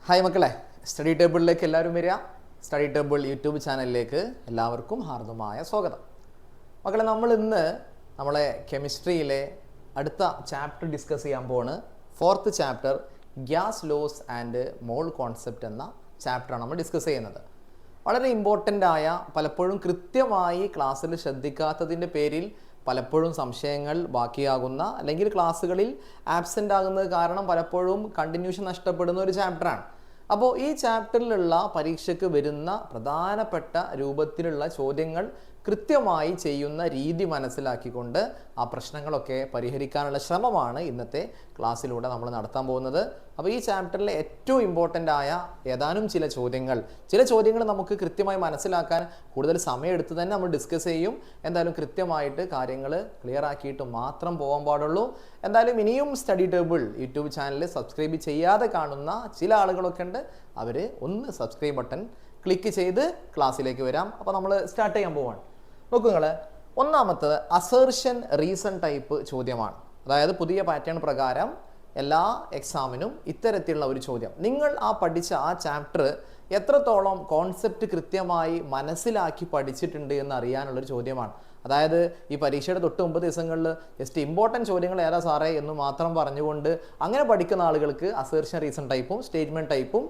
Hi മക്കളെ, study ടേബിളിലേക്ക് എല്ലാവരും വരിക. സ്റ്റഡി ടേബിൾ യൂട്യൂബ് ചാനലിലേക്ക് എല്ലാവർക്കും ഹാർദമായ സ്വാഗതം. മക്കളെ, നമ്മൾ ഇന്ന് നമ്മളെ കെമിസ്ട്രിയിലെ അടുത്ത ചാപ്റ്റർ ഡിസ്കസ് ചെയ്യാൻ പോവാണ്. 4th chapter gas loss and mall concept എന്ന ചാപ്റ്ററാണ് നമ്മൾ ഡിസ്കസ് ചെയ്യുന്നത്. വളരെ ഇമ്പോർട്ടൻ്റ് ആയ, പലപ്പോഴും കൃത്യമായി ക്ലാസ്സിൽ ശ്രദ്ധിക്കാത്തതിൻ്റെ പേരിൽ പലപ്പോഴും സംശയങ്ങൾ ബാക്കിയാകുന്ന, അല്ലെങ്കിൽ ക്ലാസ്സുകളിൽ ആബ്സെൻ്റ് ആകുന്നത് കാരണം പലപ്പോഴും കണ്ടിന്യൂഷൻ നഷ്ടപ്പെടുന്ന ഒരു ചാപ്റ്ററാണ്. അപ്പോൾ ഈ ചാപ്റ്ററിലുള്ള പരീക്ഷയ്ക്ക് വരുന്ന പ്രധാനപ്പെട്ട രൂപത്തിലുള്ള ചോദ്യങ്ങൾ കൃത്യമായി ചെയ്യുന്ന രീതി മനസ്സിലാക്കിക്കൊണ്ട് ആ പ്രശ്നങ്ങളൊക്കെ പരിഹരിക്കാനുള്ള ശ്രമമാണ് ഇന്നത്തെ ക്ലാസ്സിലൂടെ നമ്മൾ നടത്താൻ പോകുന്നത്. അപ്പോൾ ഈ ചാപ്റ്ററിലെ ഏറ്റവും ഇമ്പോർട്ടൻ്റ് ആയ ഏതാനും ചില ചോദ്യങ്ങൾ നമുക്ക് കൃത്യമായി മനസ്സിലാക്കാൻ കൂടുതൽ സമയമെടുത്ത് തന്നെ നമ്മൾ ഡിസ്കസ് ചെയ്യും. എന്തായാലും കൃത്യമായിട്ട് കാര്യങ്ങൾ ക്ലിയർ ആക്കിയിട്ട് മാത്രം പോകാൻ പാടുള്ളൂ. എന്തായാലും ഇനിയും study table YouTube channel subscribe ചെയ്യാതെ കാണുന്ന ചില ആളുകളൊക്കെ ഉണ്ട്. അവർ ഒന്ന് സബ്സ്ക്രൈബ് ബട്ടൺ ക്ലിക്ക് ചെയ്ത് ക്ലാസ്സിലേക്ക് വരാം. അപ്പോൾ നമ്മൾ സ്റ്റാർട്ട് ചെയ്യാൻ പോവാണ്. നോക്കൂ നിങ്ങൾ, ഒന്നാമത്തത് അസേർഷൻ റീസൺ ടൈപ്പ് ചോദ്യമാണ്. അതായത് പുതിയ പാറ്റേൺ പ്രകാരം എല്ലാ എക്സാമിനും ഇത്തരത്തിലുള്ള ഒരു ചോദ്യം. നിങ്ങൾ പഠിച്ച ആ ചാപ്റ്റർ എത്രത്തോളം കോൺസെപ്റ്റ് കൃത്യമായി മനസ്സിലാക്കി പഠിച്ചിട്ടുണ്ട് എന്ന് അറിയാനുള്ളൊരു ചോദ്യമാണ്. അതായത് ഈ പരീക്ഷയുടെ തൊട്ട് 9 ദിവസങ്ങളിൽ ജസ്റ്റ് ഇമ്പോർട്ടൻറ്റ് ചോദ്യങ്ങൾ ഏതാ സാറേ എന്ന് മാത്രം പറഞ്ഞുകൊണ്ട് അങ്ങനെ പഠിക്കുന്ന ആളുകൾക്ക് അസേർഷൻ റീസൺ ടൈപ്പും സ്റ്റേറ്റ്മെൻറ്റ് ടൈപ്പും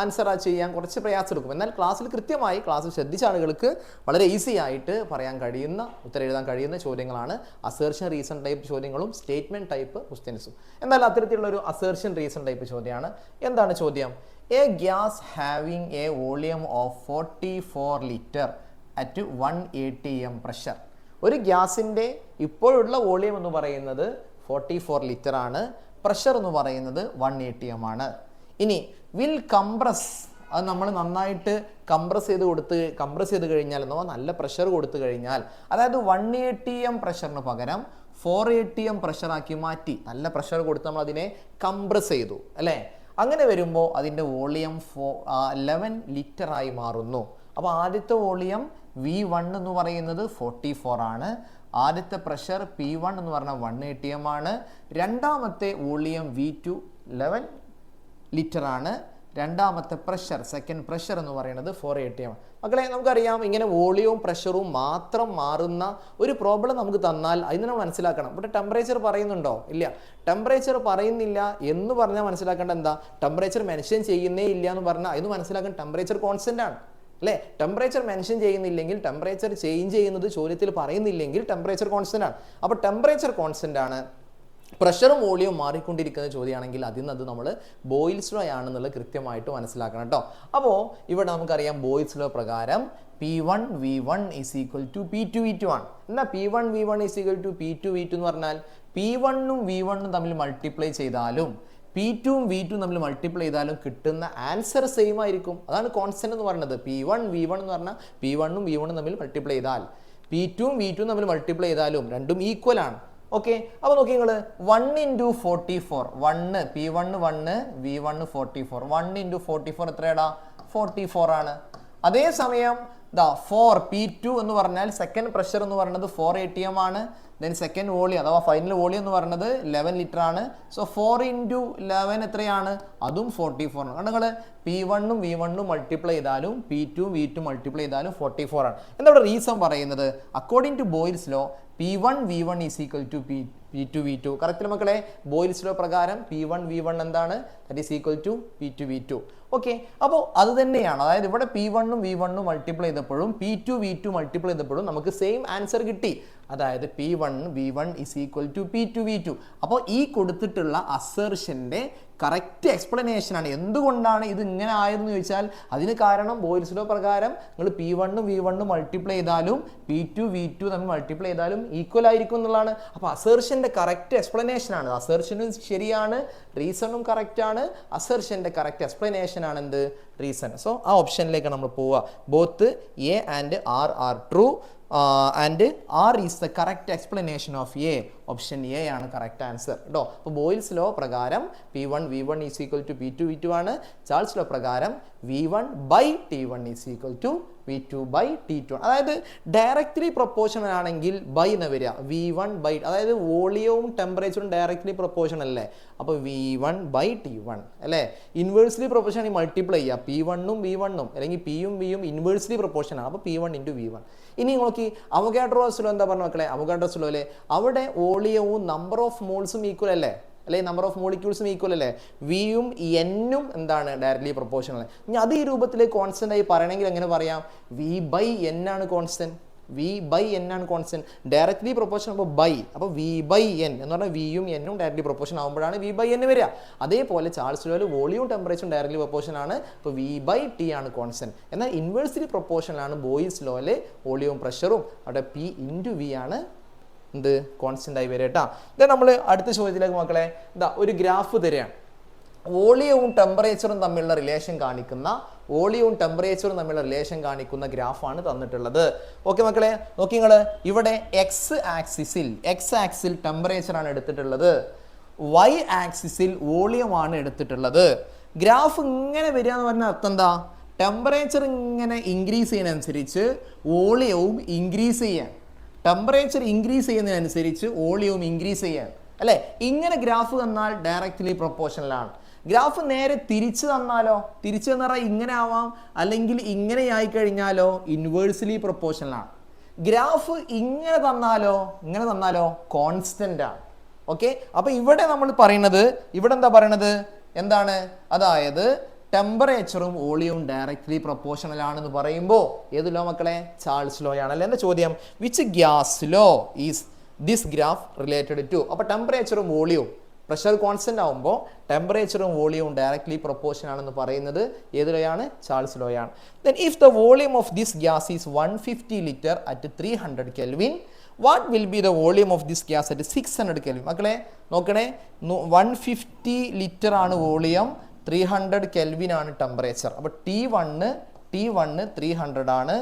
ആൻസർ ചെയ്യാൻ കുറച്ച് പ്രയാസം എടുക്കും. എന്നാൽ ക്ലാസ്സിൽ കൃത്യമായി ക്ലാസ്സിൽ ശ്രദ്ധിച്ച ആളുകൾക്ക് വളരെ ഈസി ആയിട്ട് പറയാൻ കഴിയുന്ന, ഉത്തരം എഴുതാൻ കഴിയുന്ന ചോദ്യങ്ങളാണ് അസേർഷൻ റീസൺ ടൈപ്പ് ചോദ്യങ്ങളും സ്റ്റേറ്റ്മെൻറ്റ് ടൈപ്പ് ക്വസ്റ്റ്യൻസും. എന്തായാലും അത്തരത്തിലുള്ള ഒരു അസേർഷൻ റീസൺ ടൈപ്പ് ചോദ്യമാണ്. എന്താണ് ചോദ്യം? A gas having A volume of 44 litre at 180 m pressure. ഒരു ഗ്യാസിൻ്റെ ഇപ്പോഴുള്ള വോളിയം എന്ന് പറയുന്നത് 44 ലിറ്റർ ആണ്. പ്രഷർ എന്ന് പറയുന്നത് 180 m ആണ്. ഇനി വിൽ കംപ്രസ്, അത് നമ്മൾ നന്നായിട്ട് കംപ്രസ് ചെയ്ത് കഴിഞ്ഞാൽ എന്നോ നല്ല പ്രഷർ കൊടുത്തു കഴിഞ്ഞാൽ, അതായത് 180 m പ്രഷറിന് പകരം 480 m പ്രഷറാക്കി മാറ്റി, നല്ല പ്രഷർ കൊടുത്ത് നമ്മൾ അതിനെ കംപ്രസ് ചെയ്തു അല്ലേ. അങ്ങനെ വരുമ്പോൾ അതിൻ്റെ വോളിയം 11 ലിറ്റർ ആയി മാറുന്നു. അപ്പോൾ ആദ്യത്തെ വോളിയം V1 എന്ന് പറയുന്നത് 44 ആണ്. ആദ്യത്തെ പ്രഷർ P1 എന്ന് പറഞ്ഞാൽ 180 m ആണ്. രണ്ടാമത്തെ വോളിയം V2 11 ലിറ്റർ ആണ്. രണ്ടാമത്തെ പ്രഷർ, സെക്കൻഡ് പ്രഷർ എന്ന് പറയുന്നത് 480 m. മക്കളെ, നമുക്കറിയാം ഇങ്ങനെ വോളിയവും പ്രഷറും മാത്രം മാറുന്ന ഒരു പ്രോബ്ലം നമുക്ക് തന്നാൽ അതിന് നമ്മൾ മനസ്സിലാക്കണം. ഇവിടെ ടെമ്പറേച്ചർ പറയുന്നുണ്ടോ? ഇല്ല. ടെമ്പറേച്ചർ പറയുന്നില്ല എന്ന് പറഞ്ഞാൽ മനസ്സിലാക്കേണ്ട എന്താ? ടെമ്പറേച്ചർ മെൻഷൻ ചെയ്യുന്നേ ഇല്ല എന്ന് പറഞ്ഞാൽ അതിന് മനസ്സിലാക്കാൻ ടെമ്പറേച്ചർ കോൺസ്റ്റന്റ് ആണ് അല്ലേ. ടെമ്പറേച്ചർ മെൻഷൻ ചെയ്യുന്നില്ലെങ്കിൽ, ടെമ്പറേച്ചർ ചേഞ്ച് ചെയ്യുന്നത് ചോദ്യത്തിൽ പറയുന്നില്ലെങ്കിൽ ടെമ്പറേച്ചർ കോൺസ്റ്റന്റ് ആണ്. അപ്പോൾ ടെമ്പറേച്ചർ കോൺസ്റ്റന്റ് ആണ്. പ്രഷറും വോളിയവും മാറിക്കൊണ്ടിരിക്കുന്ന ചോദ്യമാണെങ്കിൽ അത് നമ്മൾ ബോയിൽസ് ലോ ആണെന്നുള്ളത് കൃത്യമായിട്ട് മനസ്സിലാക്കണം കേട്ടോ. അപ്പോൾ ഇവിടെ നമുക്കറിയാം ബോയിൽസ് ലോ പ്രകാരം P1 V1 is equal to P2 V2 ആണ്. എന്നാൽ P1 V1 is equal to P2 V2 എന്ന് പറഞ്ഞാൽ P1ഉം V1ഉം തമ്മിൽ മൾട്ടിപ്ലൈ ചെയ്താലും P2ഉം V2ഉം തമ്മിൽ മൾട്ടിപ്ലൈ ചെയ്താലും കിട്ടുന്ന ആൻസർ സെയിം ആയിരിക്കും. അതാണ് കോൺസ്റ്റന്റ് എന്ന് പറയുന്നത്. P1 V1 എന്ന് പറഞ്ഞാൽ P1ഉം V1ഉം തമ്മിൽ മൾട്ടിപ്ലൈ ചെയ്താൽ P2ഉം V2ഉം തമ്മിൽ മൾട്ടിപ്ലൈ ചെയ്താലും രണ്ടും ഈക്വൽ ആണ്. ഓക്കെ, അപ്പോൾ നോക്കി നിങ്ങൾ 1 × 44, 1 P1 1 V1 44, 1 × 44 എത്രയാടാ? 44 ആണ്. അതേസമയം 4 P2 എന്ന് പറഞ്ഞാൽ സെക്കൻഡ് പ്രഷർ എന്ന് പറയുന്നത് 480 m ആണ്. ദെൻ സെക്കൻഡ് വോളിയം അഥവാ ഫൈനൽ വോളിയം എന്ന് പറയുന്നത് 11 ലിറ്റർ ആണ്. സോ 4 × 11 എത്രയാണ്? അതും 44 ആണ്. കാരണം നിങ്ങൾ P1ഉം V1ഉം മൾട്ടിപ്ലൈ ചെയ്താലും P2ഉം V2 മൾട്ടിപ്ലൈ ചെയ്താലും 44 ആണ്. എന്താ ഇവിടെ റീസൺ പറയുന്നത്? According to Boyle's law P1 V1 is equal to P2 V2. Correct മക്കളെ? ബോയിൽസ് ലോ പ്രകാരം P1 V1 എന്താണ്? That is equal to P2 V2. Okay, അപ്പോൾ അത് തന്നെയാണ്. അതായത് ഇവിടെ P1ഉം V1ഉം മൾട്ടിപ്ലൈ ചെയ്തപ്പോഴും P2 V2 മൾട്ടിപ്ലൈ ചെയ്തപ്പോഴും നമുക്ക് സെയിം ആൻസർ കിട്ടി. അതായത് P1 V1 is equal to P2 V2. അപ്പോൾ ഈ കൊടുത്തിട്ടുള്ള അസേർഷൻ്റെ കറക്റ്റ് എക്സ്പ്ലനേഷൻ ആണ്. എന്തുകൊണ്ടാണ് ഇത് ഇങ്ങനെ ആയതെന്ന് ചോദിച്ചാൽ അതിന് കാരണം ബോയിൽസ് ലോ പ്രകാരം നിങ്ങൾ P1ഉം V1ഉം മൾട്ടിപ്ലൈ ചെയ്താലും P2 V2 തമ്മിൽ മൾട്ടിപ്ലൈ ചെയ്താലും ഈക്വൽ ആയിരിക്കും എന്നുള്ളതാണ്. അപ്പോൾ അസേർഷൻ്റെ കറക്റ്റ് എക്സ്പ്ലനേഷൻ ആണ്. അസേർഷനും ശരിയാണ്, റീസണും കറക്റ്റ് ആണ്. അസേർഷൻ്റെ കറക്റ്റ് എക്സ്പ്ലനേഷൻ ആണ് എന്ത്? റീസൺ. സോ ആ ഓപ്ഷനിലേക്ക് നമ്മൾ പോവുക. Both A and R are true and R is the correct explanation of A. Option A ആണ് കറക്റ്റ് ആൻസർ കേട്ടോ. അപ്പോൾ ബോയിൽസ് ലോ പ്രകാരം P1 V1 is equal to P2 V2 ആണ്. ചാൾസ് ലോ പ്രകാരം V1/T1 is equal to V2/T2. അതായത് directly proportional ആണെങ്കിൽ by എന്ന് വരിക V1/, അതായത് വോളിയവും ടെമ്പറേച്ചറും ഡയറക്റ്റ്ലി പ്രൊപ്പോർഷണൽ അല്ലേ, അപ്പോൾ V1/T1 അല്ലേ. ഇൻവേഴ്സ്ലി പ്രൊപ്പോർഷൻ ആണെങ്കിൽ മൾട്ടിപ്ലൈ ചെയ്യുക P1ഉം V1ഉം, അല്ലെങ്കിൽ Pയും Vയും ഇൻവേഴ്സ്ലി പ്രൊപ്പോർഷൻ ആണ്, അപ്പോൾ P1 × V1. ഇനി നോക്കി അവഗാഡ്രോസ് ലോ എന്താ പറഞ്ഞ മക്കളെ, അവഗാഡ്രോസ് ലോയിലെ അവിടെ വോളിയവും നമ്പർ ഓഫ് മോൾസും ഈക്വൽ അല്ലേ, അല്ലെ നമ്പർ ഓഫ് മോളിക്യൂൾസും ഈക്വൽ അല്ലേ, വിയും എന്നും എന്താണ് ഡയറക്ട്ലി പ്രൊപ്പോർഷണൽ. ഇനി അത് ഈ രൂപത്തിലേക്ക് കോൺസ്റ്റന്റ് ആയി പറയണമെങ്കിൽ എങ്ങനെ പറയാം, V/N ആണ് കോൺസ്റ്റന്റ്, V/N ആണ് കോൺസ്റ്റന്റ്. ഡയറക്ട്ലി പ്രൊപ്പോർഷൻ ആകുമ്പോൾ ബൈ, അപ്പോൾ V/N എന്ന് പറഞ്ഞാൽ വിയും എന്നും ഡയറക്ട്ലി പ്രൊപ്പോർഷൻ ആകുമ്പോഴാണ് V/N വരിക. അതേപോലെ ചാൾസ് ലോയിൽ വോളിയവും ടെമ്പറേച്ചറും ഡയറക്ട്ലി പ്രൊപ്പോർഷൻ ആണ്, അപ്പോൾ V/T ആണ് കോൺസ്റ്റന്റ്. എന്നാൽ ഇൻവേഴ്സ്ലി പ്രൊപ്പോർഷണൽ ആണ് ബോയിൽസ് ലോയിലെ വോളിയവും പ്രഷറും, അവിടെ P × V ആണ് എന്ത് കോൺസ്റ്റന്റ് ആയി വരിക കേട്ടോ. ഇതാ നമ്മൾ അടുത്ത ചോദ്യത്തിലേക്ക് മക്കളെ ഇതാ ഒരു ഗ്രാഫ് തരികയാണ്. വോളിയവും ടെമ്പറേച്ചറും തമ്മിലുള്ള റിലേഷൻ കാണിക്കുന്ന ഗ്രാഫാണ് തന്നിട്ടുള്ളത്. ഓക്കെ മക്കളെ, നോക്കി നിങ്ങൾ ഇവിടെ എക്സ് ആക്സിസിൽ ടെമ്പറേച്ചർ ആണ് എടുത്തിട്ടുള്ളത്, Y ആക്സിസിൽ വോളിയം ആണ് എടുത്തിട്ടുള്ളത്. ഗ്രാഫ് ഇങ്ങനെ വരിക എന്ന് പറഞ്ഞാൽ അർത്ഥം എന്താ, ടെമ്പറേച്ചർ ഇങ്ങനെ ഇൻക്രീസ് ചെയ്യുന്നതനുസരിച്ച് വോളിയവും ഇൻക്രീസ് ചെയ്യാൻ, ടെമ്പറേച്ചർ ഇൻക്രീസ് ചെയ്യുന്നതിനനുസരിച്ച് വോളിയവും ഇൻക്രീസ് ചെയ്യാൻ അല്ലേ. ഇങ്ങനെ ഗ്രാഫ് തന്നാൽ ഡയറക്റ്റ്ലി പ്രൊപ്പോർഷണൽ ആണ്. ഗ്രാഫ് നേരെ തിരിച്ചു തന്നാലോ, തിരിച്ചു തന്നാൽ ഇങ്ങനെ ആവാം, അല്ലെങ്കിൽ ഇങ്ങനെ ആയിക്കഴിഞ്ഞാലോ ഇൻവേഴ്സ്ലി പ്രൊപ്പോർഷണൽ ആണ്. ഗ്രാഫ് ഇങ്ങനെ തന്നാലോ കോൺസ്റ്റന്റ് ആണ്. ഓക്കെ, അപ്പൊ ഇവിടെ നമ്മൾ പറയുന്നത്, ഇവിടെ എന്താ പറയണത്, എന്താണ്, അതായത് ടെമ്പറേച്ചറും വോളിയവും ഡയറക്ട്ലി പ്രൊപ്പോർഷണൽ ആണെന്ന് പറയുമ്പോൾ ഏത് ലോ മക്കളെ, ചാൾസ് ലോ ആണല്ലേ. എന്താ ചോദ്യം, which gas law is this graph related to. അപ്പോൾ ടെമ്പറേച്ചറും വോളിയവും, പ്രഷർ കോൺസ്റ്റന്റ് ആകുമ്പോൾ ടെമ്പറേച്ചറും വോളിയവും ഡയറക്ട്ലി പ്രൊപ്പോർഷൻ ആണെന്ന് പറയുന്നത് ഏത് ലോ ആണ്, ചാൾസ് ലോ ആണ്. Then if the volume of this gas is 150 litre at 300 kelvin, what will B the volume of this gas at 600 kelvin. മക്കളെ നോക്കണേ, 150 ലിറ്റർ ആണ് വോളിയം, 300 കെൽവിൻ ആണ് ടെമ്പറേച്ചർ. അപ്പോൾ T1 300 ആണ്,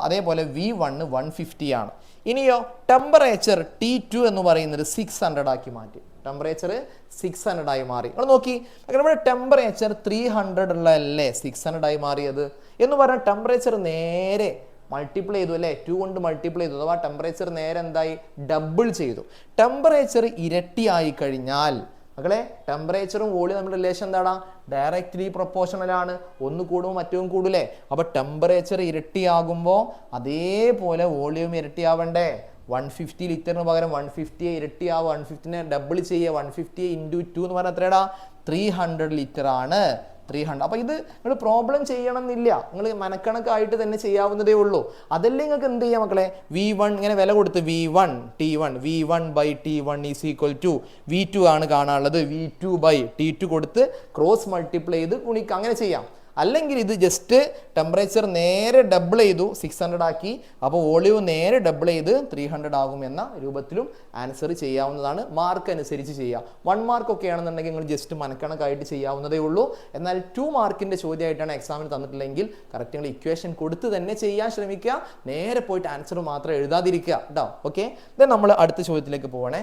അതേപോലെ V1 150 ആണ്. ഇനിയോ ടെമ്പറേച്ചർ T2 എന്ന് പറയുന്നത് 600 ആക്കി മാറ്റി, ടെമ്പറേച്ചർ 600 ആയി മാറി. നമ്മൾ നോക്കി നമ്മുടെ ടെമ്പറേച്ചർ 300 ഉള്ളതല്ലേ 600 ആയി മാറിയത് എന്ന് പറഞ്ഞാൽ ടെമ്പറേച്ചർ നേരെ മൾട്ടിപ്ലൈ ചെയ്തു അല്ലേ, 2 കൊണ്ട് മൾട്ടിപ്ലൈ ചെയ്തു, അഥവാ ടെമ്പറേച്ചർ നേരെ എന്തായി, ഡബിൾ ചെയ്തു. ടെമ്പറേച്ചർ ഇരട്ടിയായി കഴിഞ്ഞാൽ മക്കളെ ടെമ്പറേച്ചറും വോളിയം നമ്മുടെ റിലേഷൻ എന്താണ്, ഡയറക്ട്ലി പ്രൊപ്പോർഷണൽ ആണ്. ഒന്ന് കൂടുമ്പോൾ മറ്റവും കൂടില്ലേ, അപ്പോൾ ടെമ്പറേച്ചർ ഇരട്ടിയാകുമ്പോൾ അതേപോലെ വോളിയം ഇരട്ടിയാവണ്ടേ. 150 ലിറ്ററിന് പകരം 150 ഇരട്ടിയാവും, 150 ഡബിൾ ചെയ്യുക, 150 × 2 എന്ന് പറഞ്ഞാൽ എത്രയാടാ, 300 ലിറ്റർ ആണ്. 300. അപ്പോൾ ഇത് നിങ്ങൾ പ്രോബ്ലം ചെയ്യണമെന്നില്ല, നിങ്ങൾ മനക്കണക്കായിട്ട് തന്നെ ചെയ്യാവുന്നതേ ഉള്ളൂ. അതല്ലേ നിങ്ങൾക്ക് എന്ത് ചെയ്യാം മക്കളെ, V1 ഇങ്ങനെ വില കൊടുത്ത് V1/T1 V1/T1 is equal to V2 ആണ് കാണാനുള്ളത്, V2/T2 കൊടുത്ത് ക്രോസ് മൾട്ടിപ്ലൈ ചെയ്ത് ഗുണിക്കുക, അങ്ങനെ ചെയ്യാം. അല്ലെങ്കിൽ ഇത് ജസ്റ്റ് ടെമ്പറേച്ചർ നേരെ ഡബിൾ ചെയ്തു 600 ആക്കി, അപ്പോൾ വോളിയം നേരെ ഡബിൾ ചെയ്ത് 300 ആകും എന്ന രൂപത്തിലും ആൻസർ ചെയ്യാവുന്നതാണ്. മാർക്ക് അനുസരിച്ച് ചെയ്യാം. 1 മാർക്ക് ഒക്കെ ആണെന്നുണ്ടെങ്കിൽ നിങ്ങൾ ജസ്റ്റ് മനക്കണക്കായിട്ട് ചെയ്യാവുന്നതേ ഉള്ളൂ. എന്നാൽ 2 മാർക്കിൻ്റെ ചോദ്യമായിട്ടാണ് എക്സാമിന് തന്നിട്ടില്ലെങ്കിൽ കറക്റ്റ് നിങ്ങൾ ഇക്വേഷൻ കൊടുത്ത് തന്നെ ചെയ്യാൻ ശ്രമിക്കുക, നേരെ പോയിട്ട് ആൻസർ മാത്രം എഴുതാതിരിക്കുക കേട്ടോ. ഓക്കെ, ദെൻ നമ്മൾ അടുത്ത ചോദ്യത്തിലേക്ക് പോകണേ.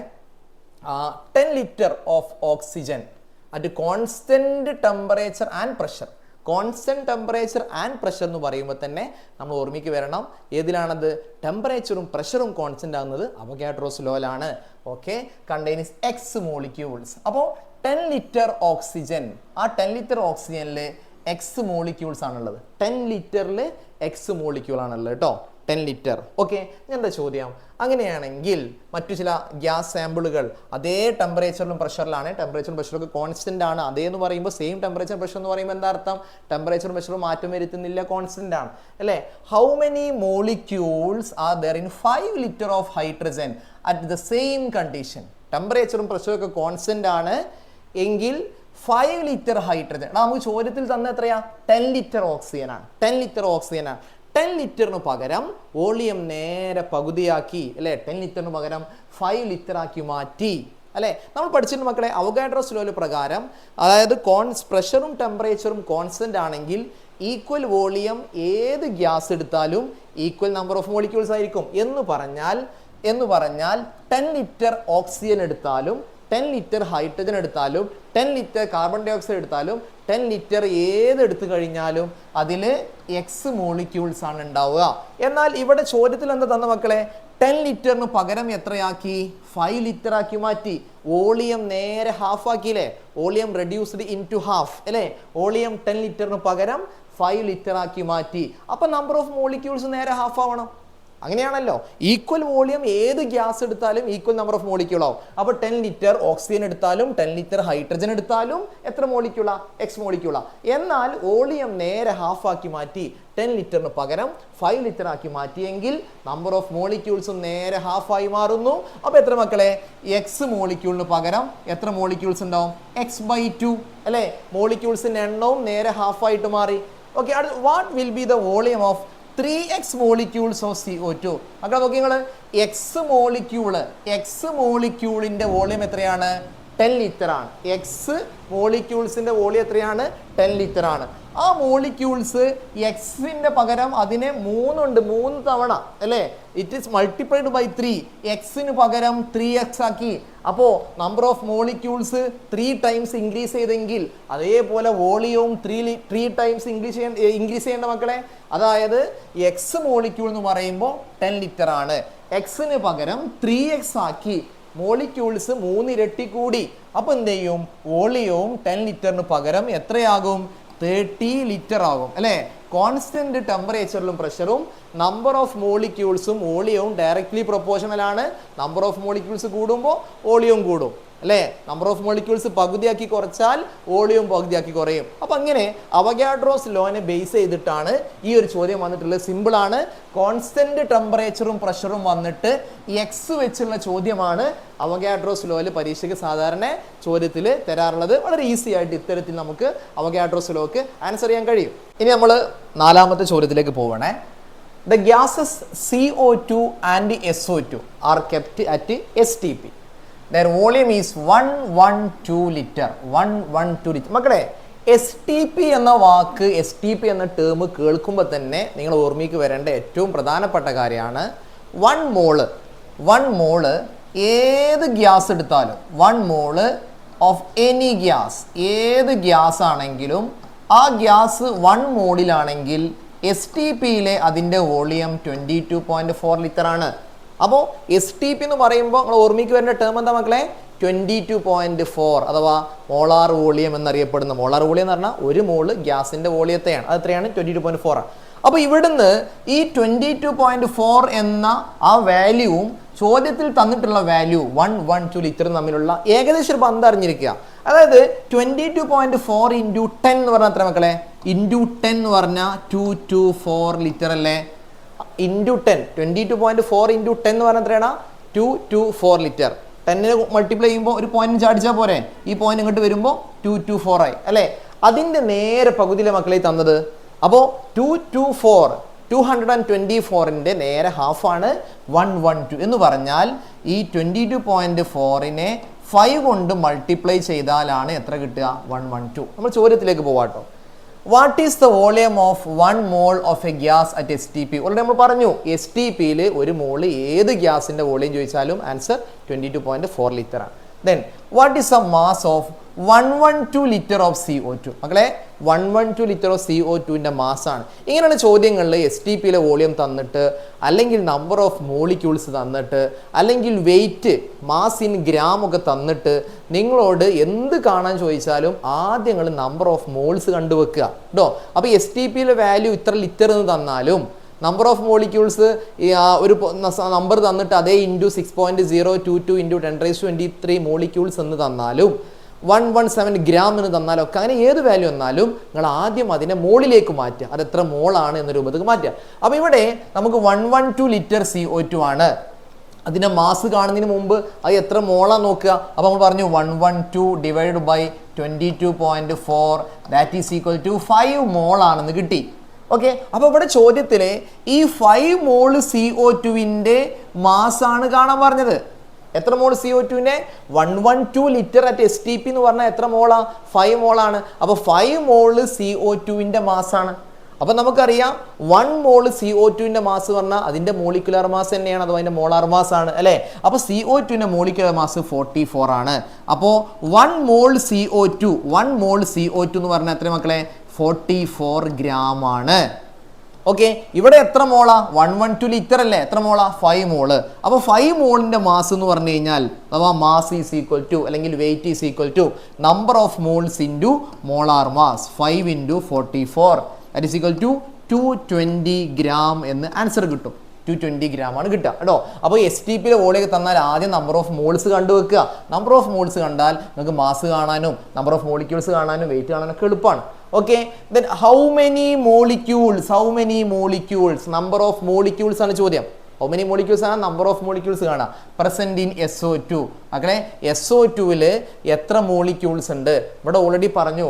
10 litre of oxygen at constant temperature and pressure. Constant temperature and pressure എന്ന് പറയുമ്പോൾ തന്നെ നമ്മൾ ഓർമ്മിക്ക് വരണം ഏതിലാണത്, ടെമ്പറേച്ചറും പ്രഷറും കോൺസ്റ്റന്റ് ആകുന്നത് അവഗാഡ്രോസ് ലോയിലാണ്. Okay, contains X molecules. അപ്പോൾ 10 ലിറ്റർ ഓക്സിജൻ, ആ 10 ലിറ്റർ ഓക്സിജനിൽ എക്സ് മോളിക്യൂൾസ് ആണുള്ളത്. 10 ലിറ്ററിൽ എക്സ് മോളിക്യൂൾ ആണുള്ളത് കേട്ടോ, 10 ലിറ്റർ. ഓക്കെ, എന്താ ചോദ്യം, അങ്ങനെയാണെങ്കിൽ മറ്റു ചില ഗ്യാസ് സാമ്പിളുകൾ അതേ ടെമ്പറേച്ചറിലും പ്രഷറിലാണ്, ടെമ്പറേച്ചറും പ്രഷറൊക്കെ കോൺസ്റ്റന്റ് ആണ്. അതേ എന്ന് പറയുമ്പോൾ സെയിം ടെമ്പറേച്ചർ പ്രഷർ എന്ന് പറയുമ്പോൾ എന്താ അർത്ഥം, ടെമ്പറേച്ചറും പ്രഷറും മാറ്റം വരുത്തുന്നില്ല, കോൺസ്റ്റന്റ് ആണ് അല്ലേ. How many molecules are there in 5 litre of hydrogen at the same condition. ടെമ്പറേച്ചറും പ്രഷറും ഒക്കെ കോൺസ്റ്റന്റ് ആണ് എങ്കിൽ 5 ലിറ്റർ ഹൈഡ്രജൻ, നമുക്ക് ചോദ്യത്തിൽ തന്നെ എത്രയാ, 10 ലിറ്റർ ഓക്സിജൻ ആണ്. 10 ലിറ്റർ ഓക്സിജൻ ആണ്. 10 ലിറ്ററിന് പകരം വോളിയം നേരെ പകുതിയാക്കി അല്ലേ, 10 ലിറ്ററിന് പകരം 5 ലിറ്റർ ആക്കി മാറ്റി അല്ലേ. നമ്മൾ പഠിച്ചിട്ടുണ്ട് മക്കളെ അവഗാഡ്രോസ് ലോ പ്രകാരം, അതായത് പ്രഷറും ടെമ്പറേച്ചറും കോൺസ്റ്റന്റ് ആണെങ്കിൽ ഈക്വൽ വോളിയം ഏത് ഗ്യാസ് എടുത്താലും ഈക്വൽ നമ്പർ ഓഫ് മോളിക്യൂൾസ് ആയിരിക്കും. എന്ന് പറഞ്ഞാൽ എന്ന് പറഞ്ഞാൽ 10 ലിറ്റർ ഓക്സിജൻ എടുത്താലും 10 ലിറ്റർ ഹൈഡ്രജൻ എടുത്താലും 10 ലിറ്റർ കാർബൺ ഡൈ ഓക്സൈഡ് എടുത്താലും 10 ലിറ്റർ ഏതെടുത്തു കഴിഞ്ഞാലും അതിൽ എക്സ് മോളിക്യൂൾസ് ആണ് ഉണ്ടാവുക. എന്നാൽ ഇവിടെ ചോദ്യത്തിൽ എന്താ തന്ന മക്കളെ, 10 ലിറ്ററിന് പകരം എത്രയാക്കി? 5 ലിറ്റർ ആക്കി മാറ്റി. വോളിയം നേരെ ഹാഫ് ആക്കിയില്ലേ? Volume reduced into half അല്ലേ? വോളിയം 10 ലിറ്ററിന് പകരം 5 ലിറ്റർ ആക്കി മാറ്റി. അപ്പൊ നമ്പർ ഓഫ് മോളിക്യൂൾസ് നേരെ ഹാഫ് ആവണം. അങ്ങനെയാണല്ലോ. ഈക്വൽ വോളിയം ഏത് ഗ്യാസ് എടുത്താലും ഈക്വൽ നമ്പർ ഓഫ് മോളിക്യൂൾ ആവും. അപ്പോൾ 10 ലിറ്റർ ഓക്സിജൻ എടുത്താലും 10 ലിറ്റർ ഹൈഡ്രജൻ എടുത്താലും എത്ര മോളിക്യൂളാ? എക്സ് മോളിക്യൂളാ. എന്നാൽ വോളിയം നേരെ ഹാഫ് ആക്കി മാറ്റി 10 ലിറ്ററിന് പകരം 5 ലിറ്റർ ആക്കി മാറ്റിയെങ്കിൽ നമ്പർ ഓഫ് മോളിക്യൂൾസും നേരെ ഹാഫ് ആയി മാറുന്നു. അപ്പോൾ എത്ര മക്കളെ? എക്സ് മോളിക്യൂളിന് പകരം എത്ര മോളിക്യൂൾസ് ഉണ്ടാവും? x/2 അല്ലേ? മോളിക്യൂൾസിന്റെ എണ്ണവും നേരെ ഹാഫ് ആയിട്ട് മാറി. Okay, what will B the volume of 3x molecules of CO2? മക്കളെ നോക്കി നിങ്ങൾ, എക്സ് മോളിക്യൂളിന്റെ വോളിയം എത്രയാണ്? 10 ലിറ്റർ ആണ്. എക്സ് മോളിക്യൂൾസിന്റെ വോളിയം എത്രയാണ്? 10 ലിറ്റർ ആണ്. ആ മോളിക്യൂൾസ് എക്സിന്റെ പകരം അതിനെ 3 തവണ അല്ലേ? It is multiplied by 3. എക്സിന് പകരം 3x ആക്കി. അപ്പോൾ number of molecules 3 times increase ചെയ്തെങ്കിൽ അതേപോലെ വോളിയവും 3 ടൈംസ് ഇൻക്രീസ് ചെയ്യേണ്ട മക്കളെ. അതായത് എക്സ് മോളിക്യൂൾ എന്ന് പറയുമ്പോൾ 10 ലിറ്റർ ആണ്. എക്സിന് പകരം 3x ആക്കി. മോളിക്യൂൾസ് 3 ഇരട്ടി കൂടി. അപ്പോൾ എന്ത് ചെയ്യും? വോളിയവും 10 ലിറ്ററിന് പകരം എത്രയാകും? 30 ലിറ്റർ ആകും അല്ലേ? കോൺസ്റ്റന്റ് ടെമ്പറേച്ചറിലും പ്രഷറും നമ്പർ ഓഫ് മോളിക്യൂൾസും വോളിയവും ഡയറക്ട്ലി പ്രൊപ്പോർഷണൽ ആണ്. നമ്പർ ഓഫ് മോളിക്യൂൾസ് കൂടുമ്പോൾ വോളിയം കൂടും അല്ലേ? നമ്പർ ഓഫ് മോളിക്യൂൾസ് പകുതിയാക്കി കുറച്ചാൽ വോളിയം പകുതിയാക്കി കുറയും. അപ്പം അങ്ങനെ അവഗാഡ്രോസ് ലോനെ ബേസ് ചെയ്തിട്ടാണ് ഈ ഒരു ചോദ്യം വന്നിട്ടുള്ളത്. സിമ്പിൾ ആണ്. കോൺസ്റ്റന്റ് ടെമ്പറേച്ചറും പ്രഷറും വന്നിട്ട് എക്സ് വെച്ചുള്ള ചോദ്യമാണ് അവഗാഡ്രോസ് ലോയിൽ പരീക്ഷയ്ക്ക് സാധാരണ ചോദ്യത്തിൽ തരാറുള്ളത്. വളരെ ഈസി ആയിട്ട് ഇത്തരത്തിൽ നമുക്ക് അവഗാഡ്രോസ് ലോക്ക് ആൻസർ ചെയ്യാൻ കഴിയും. ഇനി നമ്മൾ 4ാമത്തെ ചോദ്യത്തിലേക്ക് പോവണേ. The gases CO2 and SO2 are kept at STP. Their volume is 112 liter. 112 liter. മക്കളെ, STP എന്ന വാക്ക്, STP എന്ന ടേം കേൾക്കുമ്പോൾ തന്നെ നിങ്ങൾ ഓർമ്മയ്ക്ക് വരേണ്ട ഏറ്റവും പ്രധാനപ്പെട്ട കാര്യമാണ് 1 മോള് ഏത് ഗ്യാസ് എടുത്താലും 1 മോള് ഓഫ് എനി ഗ്യാസ്, ഏത് ഗ്യാസ് ആണെങ്കിലും ആ ഗ്യാസ് 1 മോളിലാണെങ്കിൽ STPയിലെ അതിൻ്റെ വോളിയം 22.4 ലിറ്റർ ആണ്. അപ്പോൾ STP എന്ന് പറയുമ്പോൾ നിങ്ങൾ ഓർമ്മയ്ക്ക് വരുന്ന ടേം എന്താ മക്കളെ? 22.4 അഥവാ മോളാർ വോളിയം എന്നറിയപ്പെടുന്ന. മോളാർ വോളിയം എന്ന് പറഞ്ഞാൽ 1 മോള് ഗ്യാസിന്റെ വോളിയത്തെയാണ്. അത് എത്രയാണ്? 22.4 ആണ്. അപ്പോൾ ഇവിടുന്ന് ഈ 22.4 എന്ന ആ വാല്യൂവും ചോദ്യത്തിൽ തന്നിട്ടുള്ള വാല്യൂ 112 ലിറ്റർ തമ്മിലുള്ള ഏകദേശം ഒരു ബന്ധം അറിഞ്ഞിരിക്കുക. അതായത് 22.4 ഇൻറ്റു 10 എന്ന് പറഞ്ഞാൽ എത്ര മക്കളെ? ഇൻറ്റു 10 എന്ന് പറഞ്ഞാൽ 224 ലിറ്റർ അല്ലേ? ഇൻറ്റു 10, 22.4 ഇൻറ്റു 10 എന്ന് പറഞ്ഞാൽ എത്രയാണ്? 224 ലിറ്റർ. 10നെ മൾട്ടിപ്ലൈ ചെയ്യുമ്പോൾ ഒരു പോയിന്റ് ചാടിച്ചാൽ പോരെ? ഈ പോയിന്റ് ഇങ്ങോട്ട് വരുമ്പോൾ 224 ആയി അല്ലേ? അതിൻ്റെ നേരെ പകുതിയിലെ മക്കളെ തന്നത്. അപ്പോൾ 224ന്റെ നേരെ ഹാഫാണ് 112 എന്ന് പറഞ്ഞാൽ ഈ 22.4നെ 5 കൊണ്ട് മൾട്ടിപ്ലൈ ചെയ്താലാണ് എത്ര കിട്ടുക? 112. നമ്മൾ ചോദ്യത്തിലേക്ക് പോവാട്ടോ. What is the volume of 1 mole of a gas at STP? Already നമ്മൾ പറഞ്ഞു, STPയിൽ 1 മോള് ഏത് ഗ്യാസിന്റെ വോളിയം ചോദിച്ചാലും ആൻസർ 22.4 ലിറ്റർ ആണ്. Then what is the mass of 112 litre of CO2? മക്കളെ, 112 ലിറ്റർ ഓഫ് CO2ന്റെ മാസാണ്. ഇങ്ങനെയുള്ള ചോദ്യങ്ങളിൽ STPയിലെ വോളിയം തന്നിട്ട്, അല്ലെങ്കിൽ നമ്പർ ഓഫ് മോളിക്യൂൾസ് തന്നിട്ട്, അല്ലെങ്കിൽ വെയിറ്റ് മാസ് ഇൻ ഗ്രാം ഒക്കെ തന്നിട്ട് നിങ്ങളോട് എന്ത് കാണാൻ ചോദിച്ചാലും ആദ്യം നിങ്ങൾ നമ്പർ ഓഫ് മോൾസ് കണ്ടുവെക്കുക കേട്ടോ. അപ്പോൾ STPയിലെ വാല്യൂ ഇത്ര ലിറ്റർ എന്ന് തന്നാലും നമ്പർ ഓഫ് മോളിക്യൂൾസ് ഒരു നമ്പർ തന്നിട്ട് അതേ ഇൻറ്റു 6.022 ഇൻറ്റു 10⁻23 മോളിക്യൂൾസ് എന്ന് തന്നാലും 117 ഗ്രാം എന്ന് തന്നാലൊക്കെ അങ്ങനെ ഏത് വാല്യൂ വന്നാലും നിങ്ങൾ ആദ്യം അതിനെ മോളിലേക്ക് മാറ്റുക. അത് എത്ര മോളാണ് എന്ന രൂപത്തിൽ മാറ്റുക. അപ്പോൾ ഇവിടെ നമുക്ക് 112 ലിറ്റർ CO2 ആണ്. അതിൻ്റെ മാസ് കാണുന്നതിന് മുമ്പ് അത് എത്ര മോളാണ് നോക്കുക. അപ്പോൾ നമ്മൾ പറഞ്ഞു 112 divide by 22.4 that is equal to 5 മോളാണെന്ന് കിട്ടി. ഓക്കെ, അപ്പോൾ ഇവിടെ ചോദ്യത്തിലെ ഈ 5 മോള് CO2വിൻ്റെ മാസാണ് കാണാൻ പറഞ്ഞത്. എത്ര മോൾ CO2നെ? 112 ലിറ്റർ അറ്റ് STP എന്ന് പറഞ്ഞാൽ എത്ര മോളാ? 5 മോളാണ്. അപ്പോൾ 5 മോള് CO2വിൻ്റെ മാസാണ്. അപ്പം നമുക്കറിയാം 1 മോൾ CO2ൻ്റെ മാസ് പറഞ്ഞാൽ അതിൻ്റെ മോളിക്കുലർ മാസ് തന്നെയാണ്, അഥവാ അതിൻ്റെ മോളാർ മാസ് ആണ് അല്ലേ. അപ്പോൾ CO2ൻ്റെ മോളിക്കുലർ മാസ് 44 ആണ്. അപ്പോൾ 1 മോൾ CO2 എന്ന് പറഞ്ഞാൽ എത്ര മക്കളെ? 44 ഗ്രാം ആണ്. ഓക്കെ, ഇവിടെ എത്ര മോളാ? 112 ലിറ്റർ അല്ലേ? എത്ര മോളാ? 5 മോള്. അപ്പോൾ 5 മോളിൻ്റെ മാസ് എന്ന് പറഞ്ഞു കഴിഞ്ഞാൽ, അഥവാ മാസ് ഈസ് ഈക്വൽ ടു അല്ലെങ്കിൽ weight is equal to number of moles into molar mass 5 × 44 that is equal to 220 gram എന്ന് ആൻസർ കിട്ടും. 220 ഗ്രാം ആണ് കിട്ടുക കേട്ടോ. അപ്പോൾ STPയിലെ വോളിയൊക്കെ തന്നാൽ ആദ്യം നമ്പർ ഓഫ് മോൾസ് കണ്ടുവെക്കുക. നമ്പർ ഓഫ് മോൾസ് കണ്ടാൽ നമുക്ക് മാസ് കാണാനും നമ്പർ ഓഫ് മോളിക്യൂൾസ് കാണാനും വെയിറ്റ് കാണാനൊക്കെ എളുപ്പമാണ്. Okay, then how many molecules? Number of molecules ആണ് ചോദ്യം. How many molecules ആണ്? Number of molecules കാണാം. Present in SO2. അങ്ങനെ SO2ൽ എത്ര മോളിക്യൂൾസ് ഉണ്ട്? ഇവിടെ ഓൾറെഡി പറഞ്ഞു